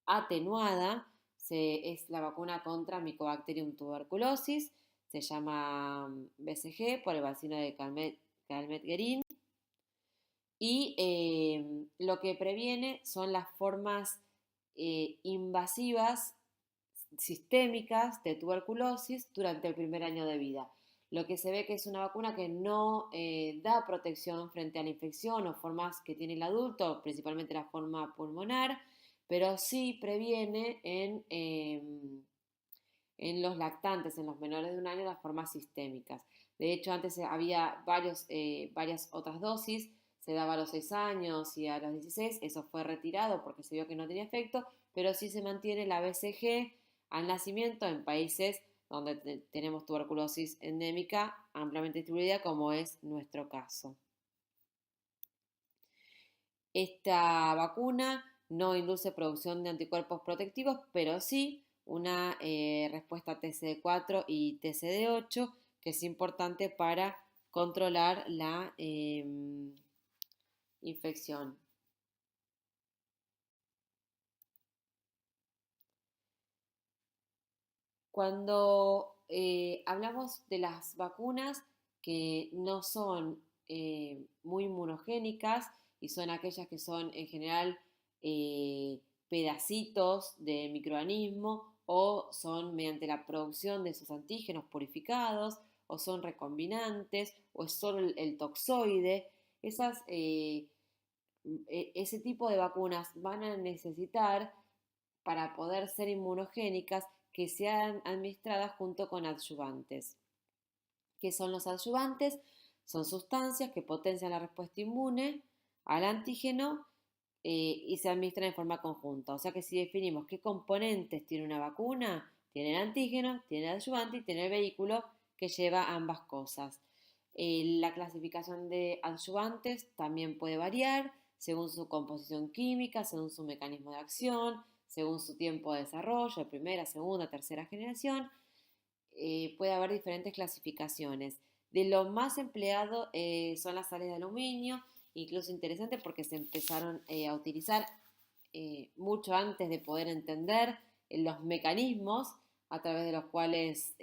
atenuada, es la vacuna contra Mycobacterium tuberculosis, se llama BCG por el bacilo de Calmette-Guerin y lo que previene son las formas invasivas sistémicas de tuberculosis durante el primer año de vida. Lo que se ve que es una vacuna que no da protección frente a la infección o formas que tiene el adulto, principalmente la forma pulmonar, pero sí previene en los lactantes, en los menores de un año, las formas sistémicas. De hecho, antes había varias otras dosis, se daba a los 6 años y a los 16, eso fue retirado porque se vio que no tenía efecto, pero sí se mantiene la BCG al nacimiento en países donde tenemos tuberculosis endémica ampliamente distribuida, como es nuestro caso. Esta vacuna no induce producción de anticuerpos protectivos, pero sí una respuesta TCD4 y TCD8, que es importante para controlar la infección. Cuando hablamos de las vacunas que no son muy inmunogénicas y son aquellas que son en general pedacitos de microorganismo o son mediante la producción de esos antígenos purificados o son recombinantes o es solo el toxoide, ese tipo de vacunas van a necesitar para poder ser inmunogénicas que sean administradas junto con adyuvantes. ¿Qué son los adyuvantes? Son sustancias que potencian la respuesta inmune al antígeno y se administran en forma conjunta. O sea que si definimos qué componentes tiene una vacuna, tiene el antígeno, tiene el adyuvante y tiene el vehículo que lleva ambas cosas. La clasificación de adyuvantes también puede variar según su composición química, según su mecanismo de acción, según su tiempo de desarrollo, de primera, segunda, tercera generación. Puede haber diferentes clasificaciones. De lo más empleado son las sales de aluminio, incluso interesante porque se empezaron a utilizar mucho antes de poder entender los mecanismos a través de los cuales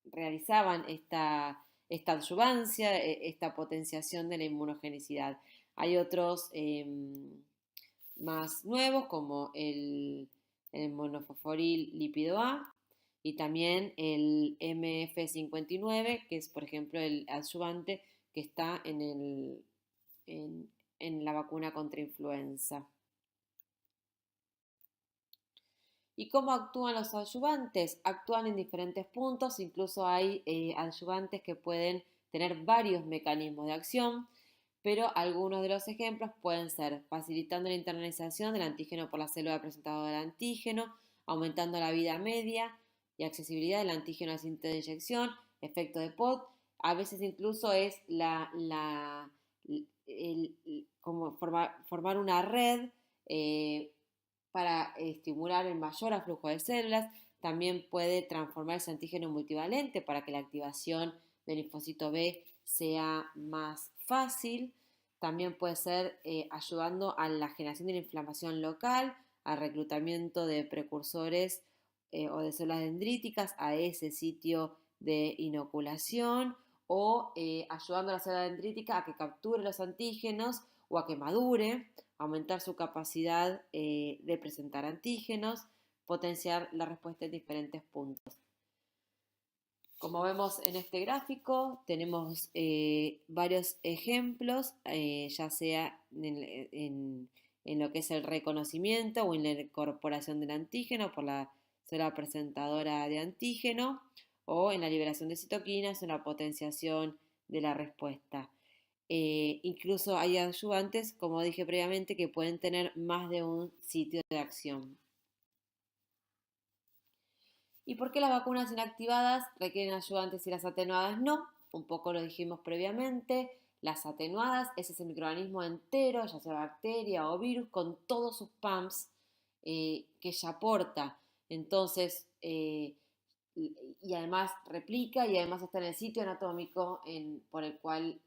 realizaban esta adyuvancia, esta potenciación de la inmunogenicidad. Hay otros más nuevos como el monofosforil lípido A y también el MF59, que es por ejemplo el adyuvante que está en la vacuna contra influenza. ¿Y cómo actúan los adyuvantes? Actúan en diferentes puntos, incluso hay adyuvantes que pueden tener varios mecanismos de acción, pero algunos de los ejemplos pueden ser facilitando la internalización del antígeno por la célula presentadora del antígeno, aumentando la vida media y accesibilidad del antígeno al sitio de inyección, efecto de POT, a veces incluso es como formar una red para estimular el mayor aflujo de células. También puede transformarse en antígeno multivalente para que la activación del linfocito B sea más fácil. También puede ser ayudando a la generación de la inflamación local, al reclutamiento de precursores o de células dendríticas a ese sitio de inoculación o ayudando a la célula dendrítica a que capture los antígenos o a que madure, aumentar su capacidad de presentar antígenos, potenciar la respuesta en diferentes puntos. Como vemos en este gráfico, tenemos varios ejemplos, ya sea en lo que es el reconocimiento o en la incorporación del antígeno por la célula presentadora de antígeno o en la liberación de citoquinas o en la potenciación de la respuesta. Incluso hay adyuvantes, como dije previamente, que pueden tener más de un sitio de acción. ¿Y por qué las vacunas inactivadas requieren adyuvantes y las atenuadas no? Un poco lo dijimos previamente. Las atenuadas es ese microorganismo entero, ya sea bacteria o virus, con todos sus PAMPs que ya aporta. Entonces, y además replica y además está en el sitio anatómico en el cual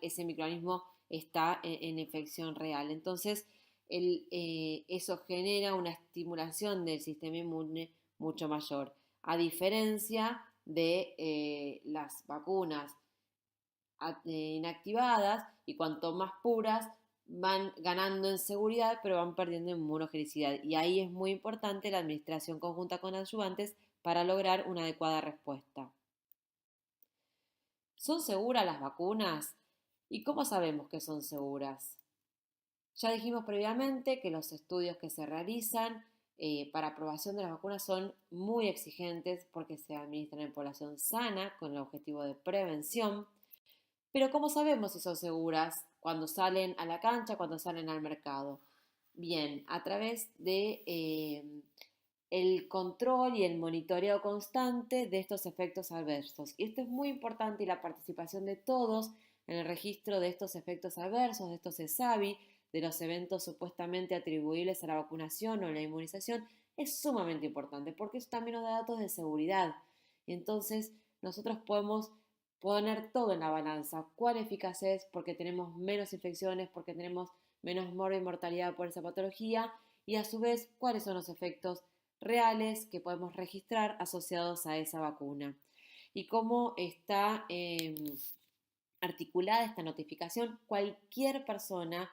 ese microorganismo está en infección real. Entonces, eso genera una estimulación del sistema inmune mucho mayor, a diferencia de las vacunas inactivadas, y cuanto más puras van ganando en seguridad, pero van perdiendo en inmunogenicidad. Y ahí es muy importante la administración conjunta con adyuvantes para lograr una adecuada respuesta. ¿Son seguras las vacunas? ¿Y cómo sabemos que son seguras? Ya dijimos previamente que los estudios que se realizan para aprobación de las vacunas son muy exigentes porque se administran en población sana con el objetivo de prevención. Pero ¿cómo sabemos si son seguras cuando salen a la cancha, cuando salen al mercado? Bien, a través de el control y el monitoreo constante de estos efectos adversos. Y esto es muy importante, y la participación de todos en el registro de estos efectos adversos, de estos ESAVI, de los eventos supuestamente atribuibles a la vacunación o a la inmunización, es sumamente importante porque eso también nos da datos de seguridad. Y entonces nosotros podemos poner todo en la balanza. ¿Cuán eficaz es? Porque tenemos menos infecciones, porque tenemos menos morbo y mortalidad por esa patología, y a su vez, cuáles son los efectos reales que podemos registrar asociados a esa vacuna. Y cómo está articulada esta notificación. Cualquier persona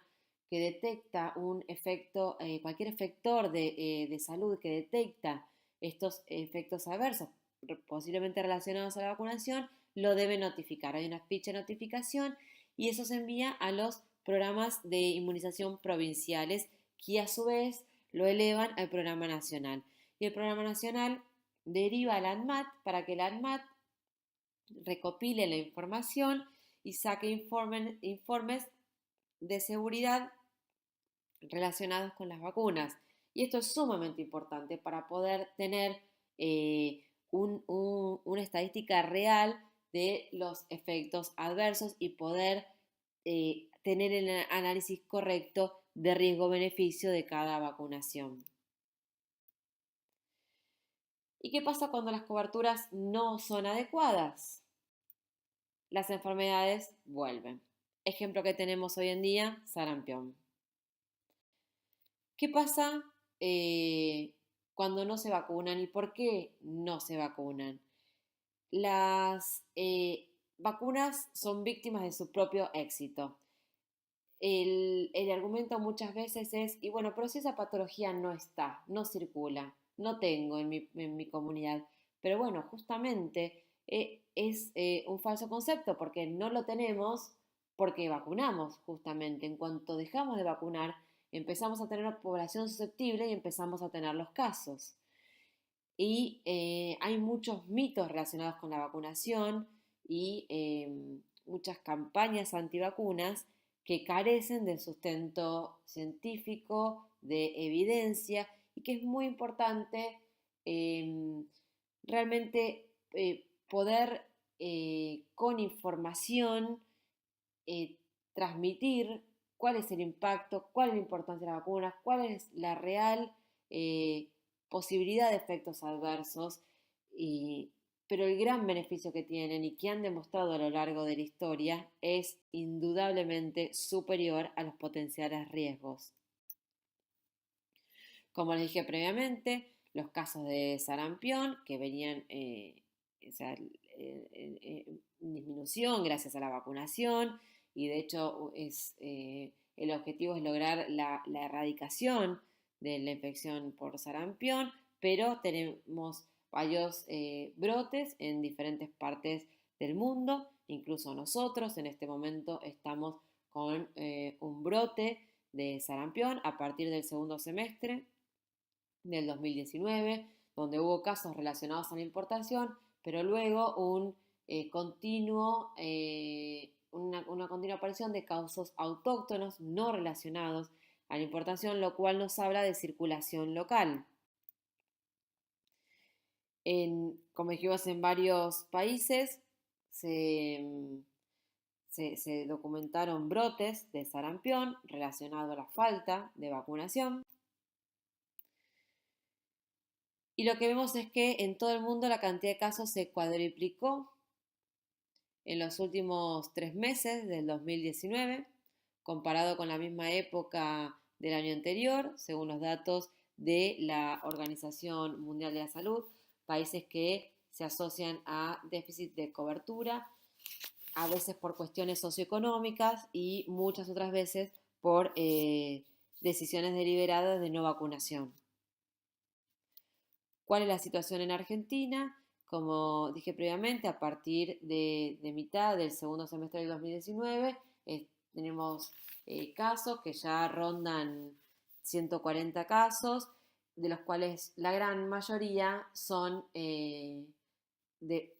que detecta un efecto, cualquier efector de salud que detecta estos efectos adversos, posiblemente relacionados a la vacunación, lo debe notificar. Hay una ficha de notificación y eso se envía a los programas de inmunización provinciales, que a su vez lo elevan al programa nacional. Y el programa nacional deriva al ANMAT para que el ANMAT recopile la información y saque informes de seguridad relacionados con las vacunas. Y esto es sumamente importante para poder tener una estadística real de los efectos adversos y poder tener el análisis correcto de riesgo-beneficio de cada vacunación. ¿Y qué pasa cuando las coberturas no son adecuadas? Las enfermedades vuelven. Ejemplo que tenemos hoy en día, sarampión. ¿Qué pasa cuando no se vacunan y por qué no se vacunan? Las vacunas son víctimas de su propio éxito. El argumento muchas veces es, y bueno, pero si esa patología no está, no circula, no tengo en mi comunidad. Pero bueno, justamente es un falso concepto porque no lo tenemos porque vacunamos justamente. En cuanto dejamos de vacunar, empezamos a tener una población susceptible y empezamos a tener los casos. Y hay muchos mitos relacionados con la vacunación y muchas campañas antivacunas que carecen de sustento científico, de evidencia, y que es muy importante realmente poder con información transmitir cuál es el impacto, cuál es la importancia de las vacunas, cuál es la real posibilidad de efectos adversos, pero el gran beneficio que tienen y que han demostrado a lo largo de la historia es indudablemente superior a los potenciales riesgos. Como les dije previamente, los casos de sarampión que venían en disminución gracias a la vacunación, y de hecho el objetivo es lograr la erradicación de la infección por sarampión, pero tenemos varios brotes en diferentes partes del mundo, incluso nosotros en este momento estamos con un brote de sarampión a partir del segundo semestre del 2019, donde hubo casos relacionados a la importación, pero luego una continua aparición de casos autóctonos no relacionados a la importación, lo cual nos habla de circulación local. Como dijimos, en varios países se documentaron brotes de sarampión relacionados a la falta de vacunación. Y lo que vemos es que en todo el mundo la cantidad de casos se cuadriplicó en los últimos 3 meses del 2019, comparado con la misma época del año anterior, según los datos de la Organización Mundial de la Salud, países que se asocian a déficit de cobertura, a veces por cuestiones socioeconómicas y muchas otras veces por decisiones deliberadas de no vacunación. ¿Cuál es la situación en Argentina? Como dije previamente, a partir de mitad del segundo semestre del 2019 tenemos casos que ya rondan 140 casos, de los cuales la gran mayoría son de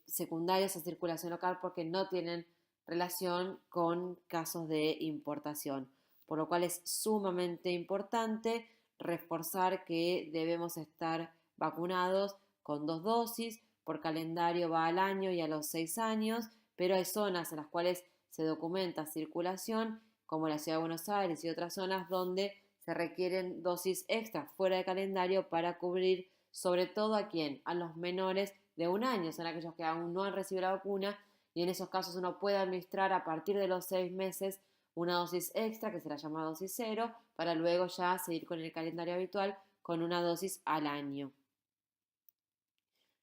secundarios a circulación local porque no tienen relación con casos de importación, por lo cual es sumamente importante reforzar que debemos estar vacunados con 2 dosis, por calendario va al año y a los 6 años, pero hay zonas en las cuales se documenta circulación, como la Ciudad de Buenos Aires y otras zonas donde se requieren dosis extras fuera de calendario para cubrir sobre todo a quién, a los menores de 1 año, son aquellos que aún no han recibido la vacuna, y en esos casos uno puede administrar a partir de los 6 meses una dosis extra, que será llamada dosis cero, para luego ya seguir con el calendario habitual con una dosis al año.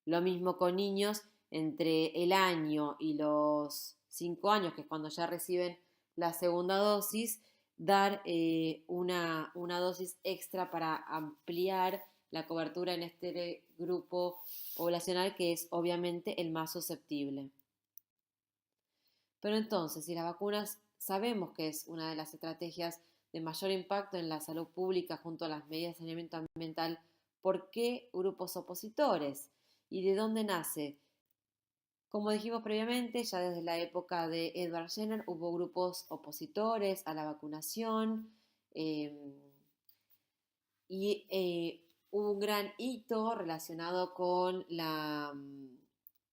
Lo mismo con niños entre el año y los 5 años, que es cuando ya reciben la segunda dosis, dar una dosis extra para ampliar la cobertura en este grupo poblacional que es obviamente el más susceptible. Pero entonces, si las vacunas sabemos que es una de las estrategias de mayor impacto en la salud pública junto a las medidas de saneamiento ambiental, ¿por qué grupos opositores? ¿Y de dónde nace? Como dijimos previamente, ya desde la época de Edward Jenner hubo grupos opositores a la vacunación eh, y hubo un gran hito relacionado con,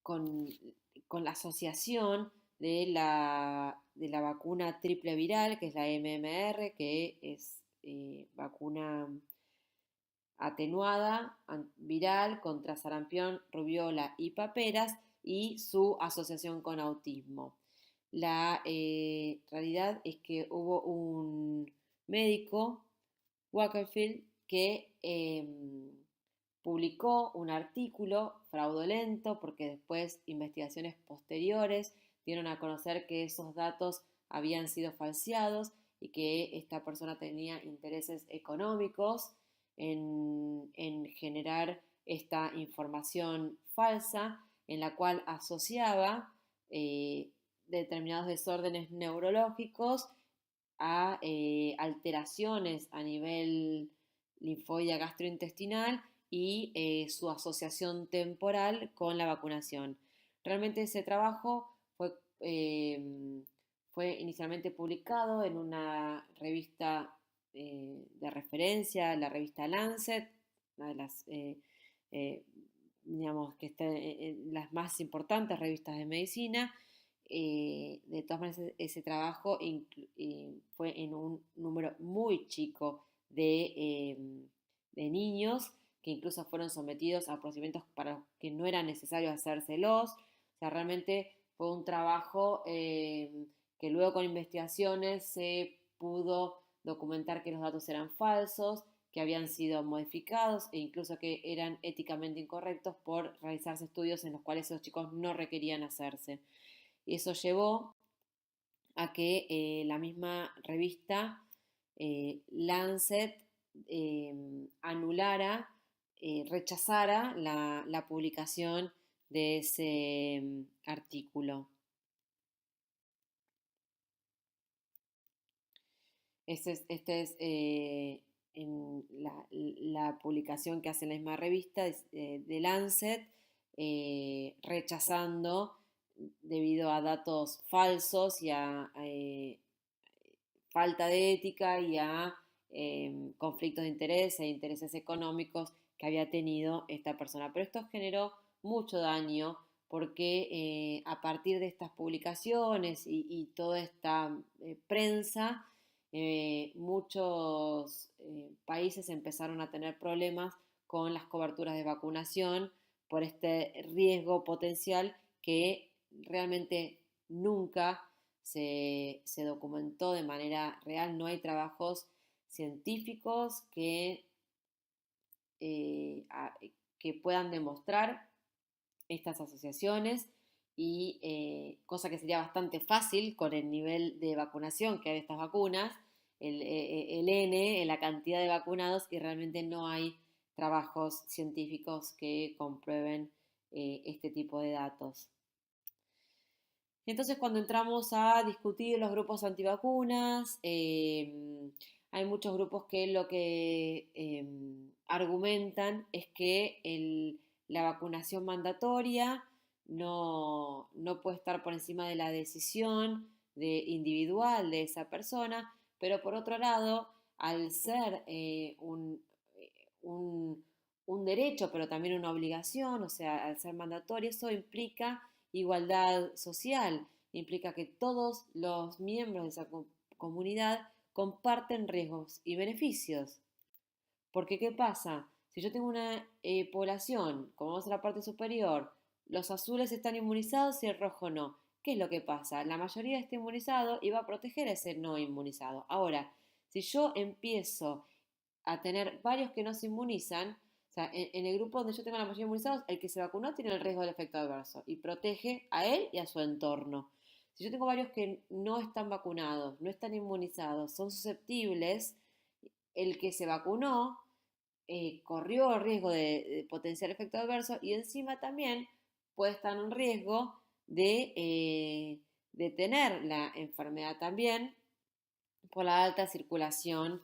con la asociación de la vacuna triple viral, que es la MMR, que es vacuna atenuada viral contra sarampión, rubiola y paperas y su asociación con autismo. La realidad es que hubo un médico, Wakefield, que publicó un artículo fraudulento porque después investigaciones posteriores dieron a conocer que esos datos habían sido falseados y que esta persona tenía intereses económicos en generar esta información falsa en la cual asociaba determinados desórdenes neurológicos a alteraciones a nivel linfoide gastrointestinal y su asociación temporal con la vacunación. Realmente ese trabajo fue inicialmente publicado en una revista de referencia, la revista Lancet, una de las, digamos, que está en las más importantes revistas de medicina. De todas maneras, ese trabajo fue en un número muy chico de niños que incluso fueron sometidos a procedimientos para los que no era necesario hacérselos. O sea, realmente fue un trabajo que luego con investigaciones se pudo documentar que los datos eran falsos, que habían sido modificados e incluso que eran éticamente incorrectos por realizarse estudios en los cuales esos chicos no requerían hacerse. Y eso llevó a que la misma revista Lancet anulara, rechazara la publicación de ese artículo. Este es en la publicación que hace la misma revista de Lancet, rechazando debido a datos falsos y a falta de ética y a conflictos de interés e intereses económicos que había tenido esta persona. Pero esto generó mucho daño porque a partir de estas publicaciones y toda esta prensa, muchos países empezaron a tener problemas con las coberturas de vacunación por este riesgo potencial que realmente nunca se documentó de manera real. No hay trabajos científicos que puedan demostrar estas asociaciones y cosa que sería bastante fácil con el nivel de vacunación que hay de estas vacunas, el N, la cantidad de vacunados, y realmente no hay trabajos científicos que comprueben este tipo de datos. Entonces, cuando entramos a discutir los grupos antivacunas, hay muchos grupos que lo que argumentan es que la vacunación mandatoria no puede estar por encima de la decisión individual de esa persona, pero por otro lado, al ser un, un derecho, pero también una obligación, o sea, al ser mandatorio, eso implica igualdad social, implica que todos los miembros de esa comunidad comparten riesgos y beneficios. Porque, ¿qué pasa? Si yo tengo una población, como vamos a la parte superior, los azules están inmunizados y el rojo no. ¿Qué es lo que pasa? La mayoría está inmunizado y va a proteger a ese no inmunizado. Ahora, si yo empiezo a tener varios que no se inmunizan, o sea, en el grupo donde yo tengo la mayoría de inmunizados, el que se vacunó tiene el riesgo del efecto adverso y protege a él y a su entorno. Si yo tengo varios que no están vacunados, no están inmunizados, son susceptibles, el que se vacunó corrió el riesgo de potencial efecto adverso y encima también puede estar en riesgo de tener la enfermedad también por la alta circulación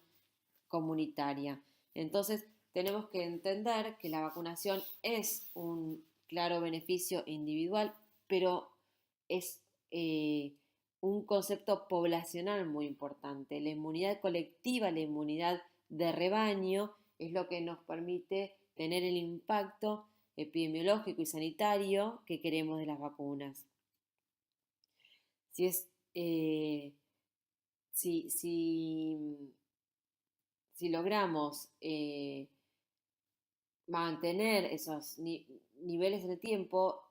comunitaria. Entonces, tenemos que entender que la vacunación es un claro beneficio individual, pero es un concepto poblacional muy importante. La inmunidad colectiva, la inmunidad de rebaño, es lo que nos permite tener el impacto epidemiológico y sanitario que queremos de las vacunas. Si es si, si, si logramos mantener esos niveles en el tiempo,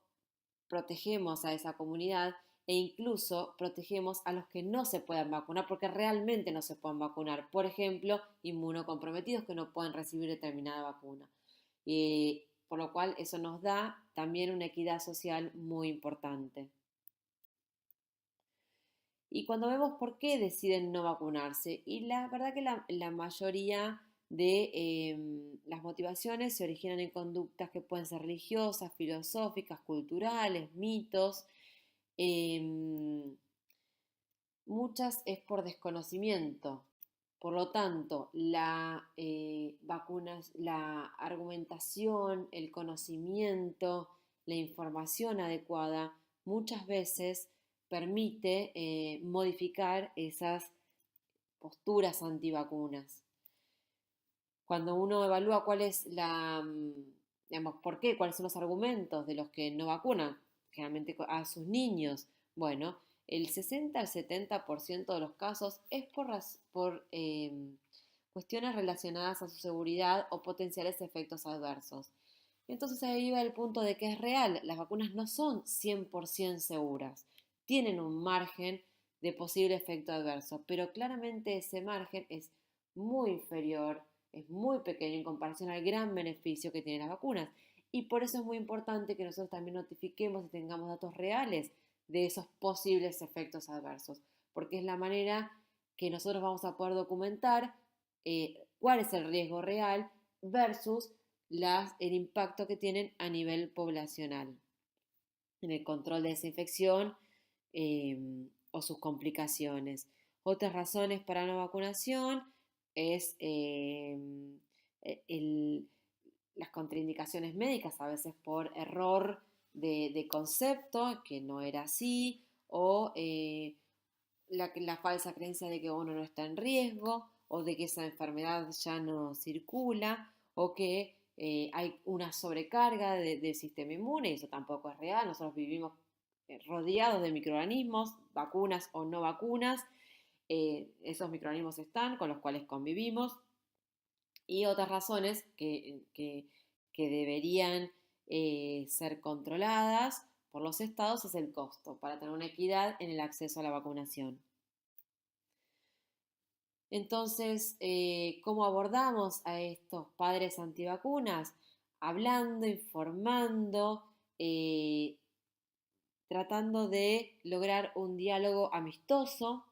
protegemos a esa comunidad e incluso protegemos a los que no se puedan vacunar porque realmente no se pueden vacunar. Por ejemplo, inmunocomprometidos que no pueden recibir determinada vacuna. Por lo cual eso nos da también una equidad social muy importante. Y cuando vemos por qué deciden no vacunarse, y la verdad que la mayoría de las motivaciones se originan en conductas que pueden ser religiosas, filosóficas, culturales, mitos. em, Muchas es por desconocimiento. Por lo tanto, la argumentación, el conocimiento, la información adecuada muchas veces permite modificar esas posturas antivacunas. Cuando uno evalúa cuál es digamos, por qué, cuáles son los argumentos de los que no vacunan, generalmente a sus niños, bueno, el 60 al 70% de los casos es por cuestiones relacionadas a su seguridad o potenciales efectos adversos. Entonces ahí va el punto de que es real, las vacunas no son 100% seguras, tienen un margen de posible efecto adverso, pero claramente ese margen es muy inferior, es muy pequeño en comparación al gran beneficio que tienen las vacunas. Y por eso es muy importante que nosotros también notifiquemos y tengamos datos reales de esos posibles efectos adversos, porque es la manera que nosotros vamos a poder documentar cuál es el riesgo real versus el impacto que tienen a nivel poblacional en el control de esa infección o sus complicaciones. Otras razones para no vacunación es el, las contraindicaciones médicas, a veces por error de concepto, que no era así, o la falsa creencia de que uno no está en riesgo, o de que esa enfermedad ya no circula, o que hay una sobrecarga del sistema inmune, y eso tampoco es real. Nosotros vivimos rodeados de microorganismos, vacunas o no vacunas, esos microorganismos están, con los cuales convivimos, y otras razones que deberían ser controladas por los estados es el costo, para tener una equidad en el acceso a la vacunación. Entonces, ¿cómo abordamos a estos padres antivacunas? Hablando, informando, eh, tratando de lograr un diálogo amistoso,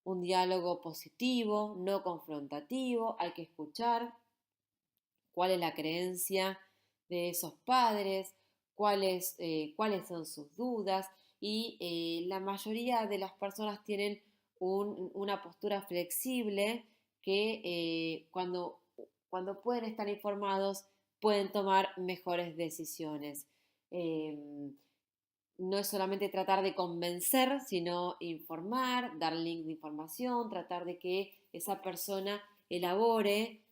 un diálogo positivo, no confrontativo. Hay que escuchar cuál es la creencia de esos padres, cuáles son sus dudas, y la mayoría de las personas tienen una postura flexible que cuando pueden estar informados pueden tomar mejores decisiones. Eh, no es solamente tratar de convencer, sino informar, dar link de información, tratar de que esa persona elabore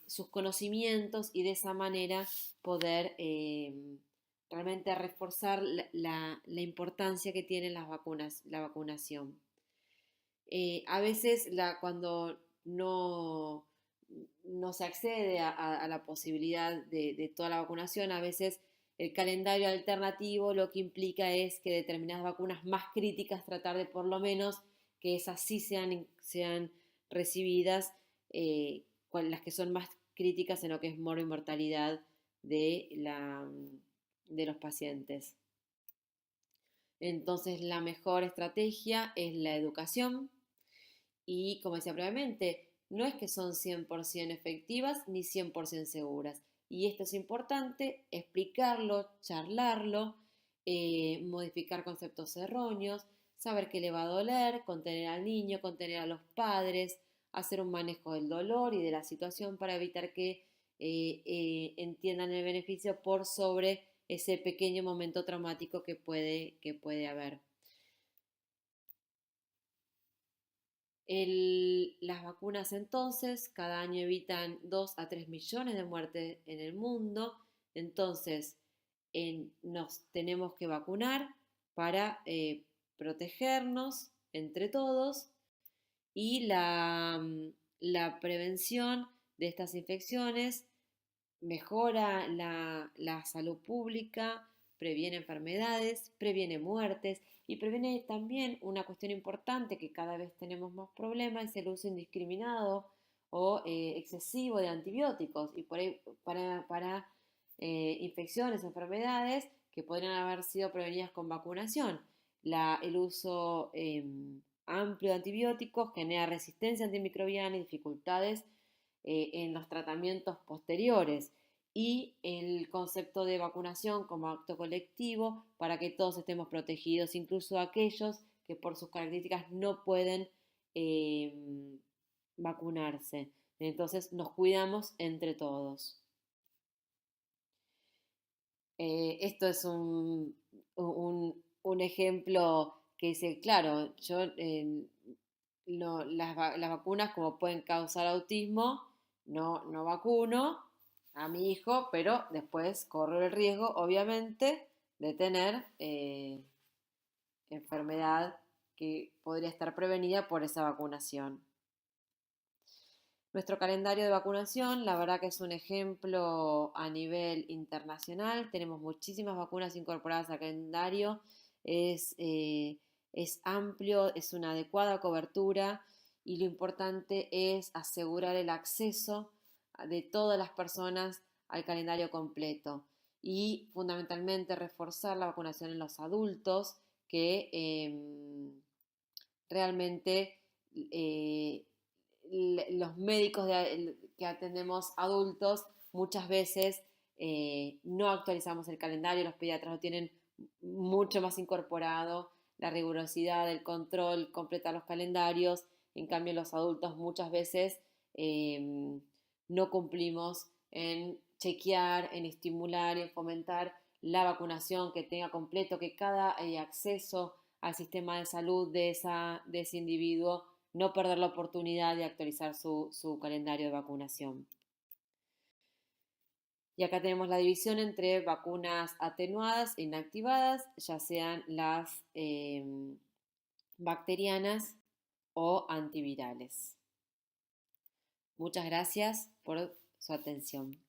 sus conocimientos y de esa manera poder realmente reforzar la importancia que tienen las vacunas, la vacunación. A veces cuando no se accede a la posibilidad de toda la vacunación, a veces el calendario alternativo lo que implica es que determinadas vacunas más críticas, tratar de por lo menos que esas sí sean recibidas, las que son más críticas en lo que es mortalidad de los pacientes. Entonces la mejor estrategia es la educación y, como decía previamente, no es que son 100% efectivas ni 100% seguras. Y esto es importante, explicarlo, charlarlo, modificar conceptos erróneos, saber que le va a doler, contener al niño, contener a los padres, hacer un manejo del dolor y de la situación para evitar que entiendan el beneficio por sobre ese pequeño momento traumático que puede haber. Las vacunas entonces cada año evitan 2 a 3 millones de muertes en el mundo, entonces nos tenemos que vacunar para protegernos entre todos y la prevención de estas infecciones mejora la salud pública, previene enfermedades, previene muertes y previene también una cuestión importante que cada vez tenemos más problemas, es el uso indiscriminado o excesivo de antibióticos y por ahí para infecciones, enfermedades que podrían haber sido prevenidas con vacunación. El uso amplio de antibióticos genera resistencia antimicrobiana y dificultades en los tratamientos posteriores y el concepto de vacunación como acto colectivo para que todos estemos protegidos, incluso aquellos que por sus características no pueden eh, vacunarse. Entonces nos cuidamos entre todos. Esto es un ejemplo que dice, claro, yo las vacunas como pueden causar autismo, no vacuno a mi hijo, pero después corro el riesgo, obviamente, de tener enfermedad que podría estar prevenida por esa vacunación. Nuestro calendario de vacunación, la verdad que es un ejemplo a nivel internacional. Tenemos muchísimas vacunas incorporadas al calendario. Es amplio, es una adecuada cobertura y lo importante es asegurar el acceso de todas las personas al calendario completo y fundamentalmente reforzar la vacunación en los adultos que realmente eh, los médicos que atendemos adultos muchas veces no actualizamos el calendario, los pediatras lo tienen mucho más incorporado, la rigurosidad, el control, completar los calendarios, en cambio los adultos muchas veces no cumplimos en chequear, en estimular, en fomentar la vacunación, que tenga completo, que cada acceso al sistema de salud de ese individuo no perder la oportunidad de actualizar su calendario de vacunación. Y acá tenemos la división entre vacunas atenuadas e inactivadas, ya sean las bacterianas o antivirales. Muchas gracias por su atención.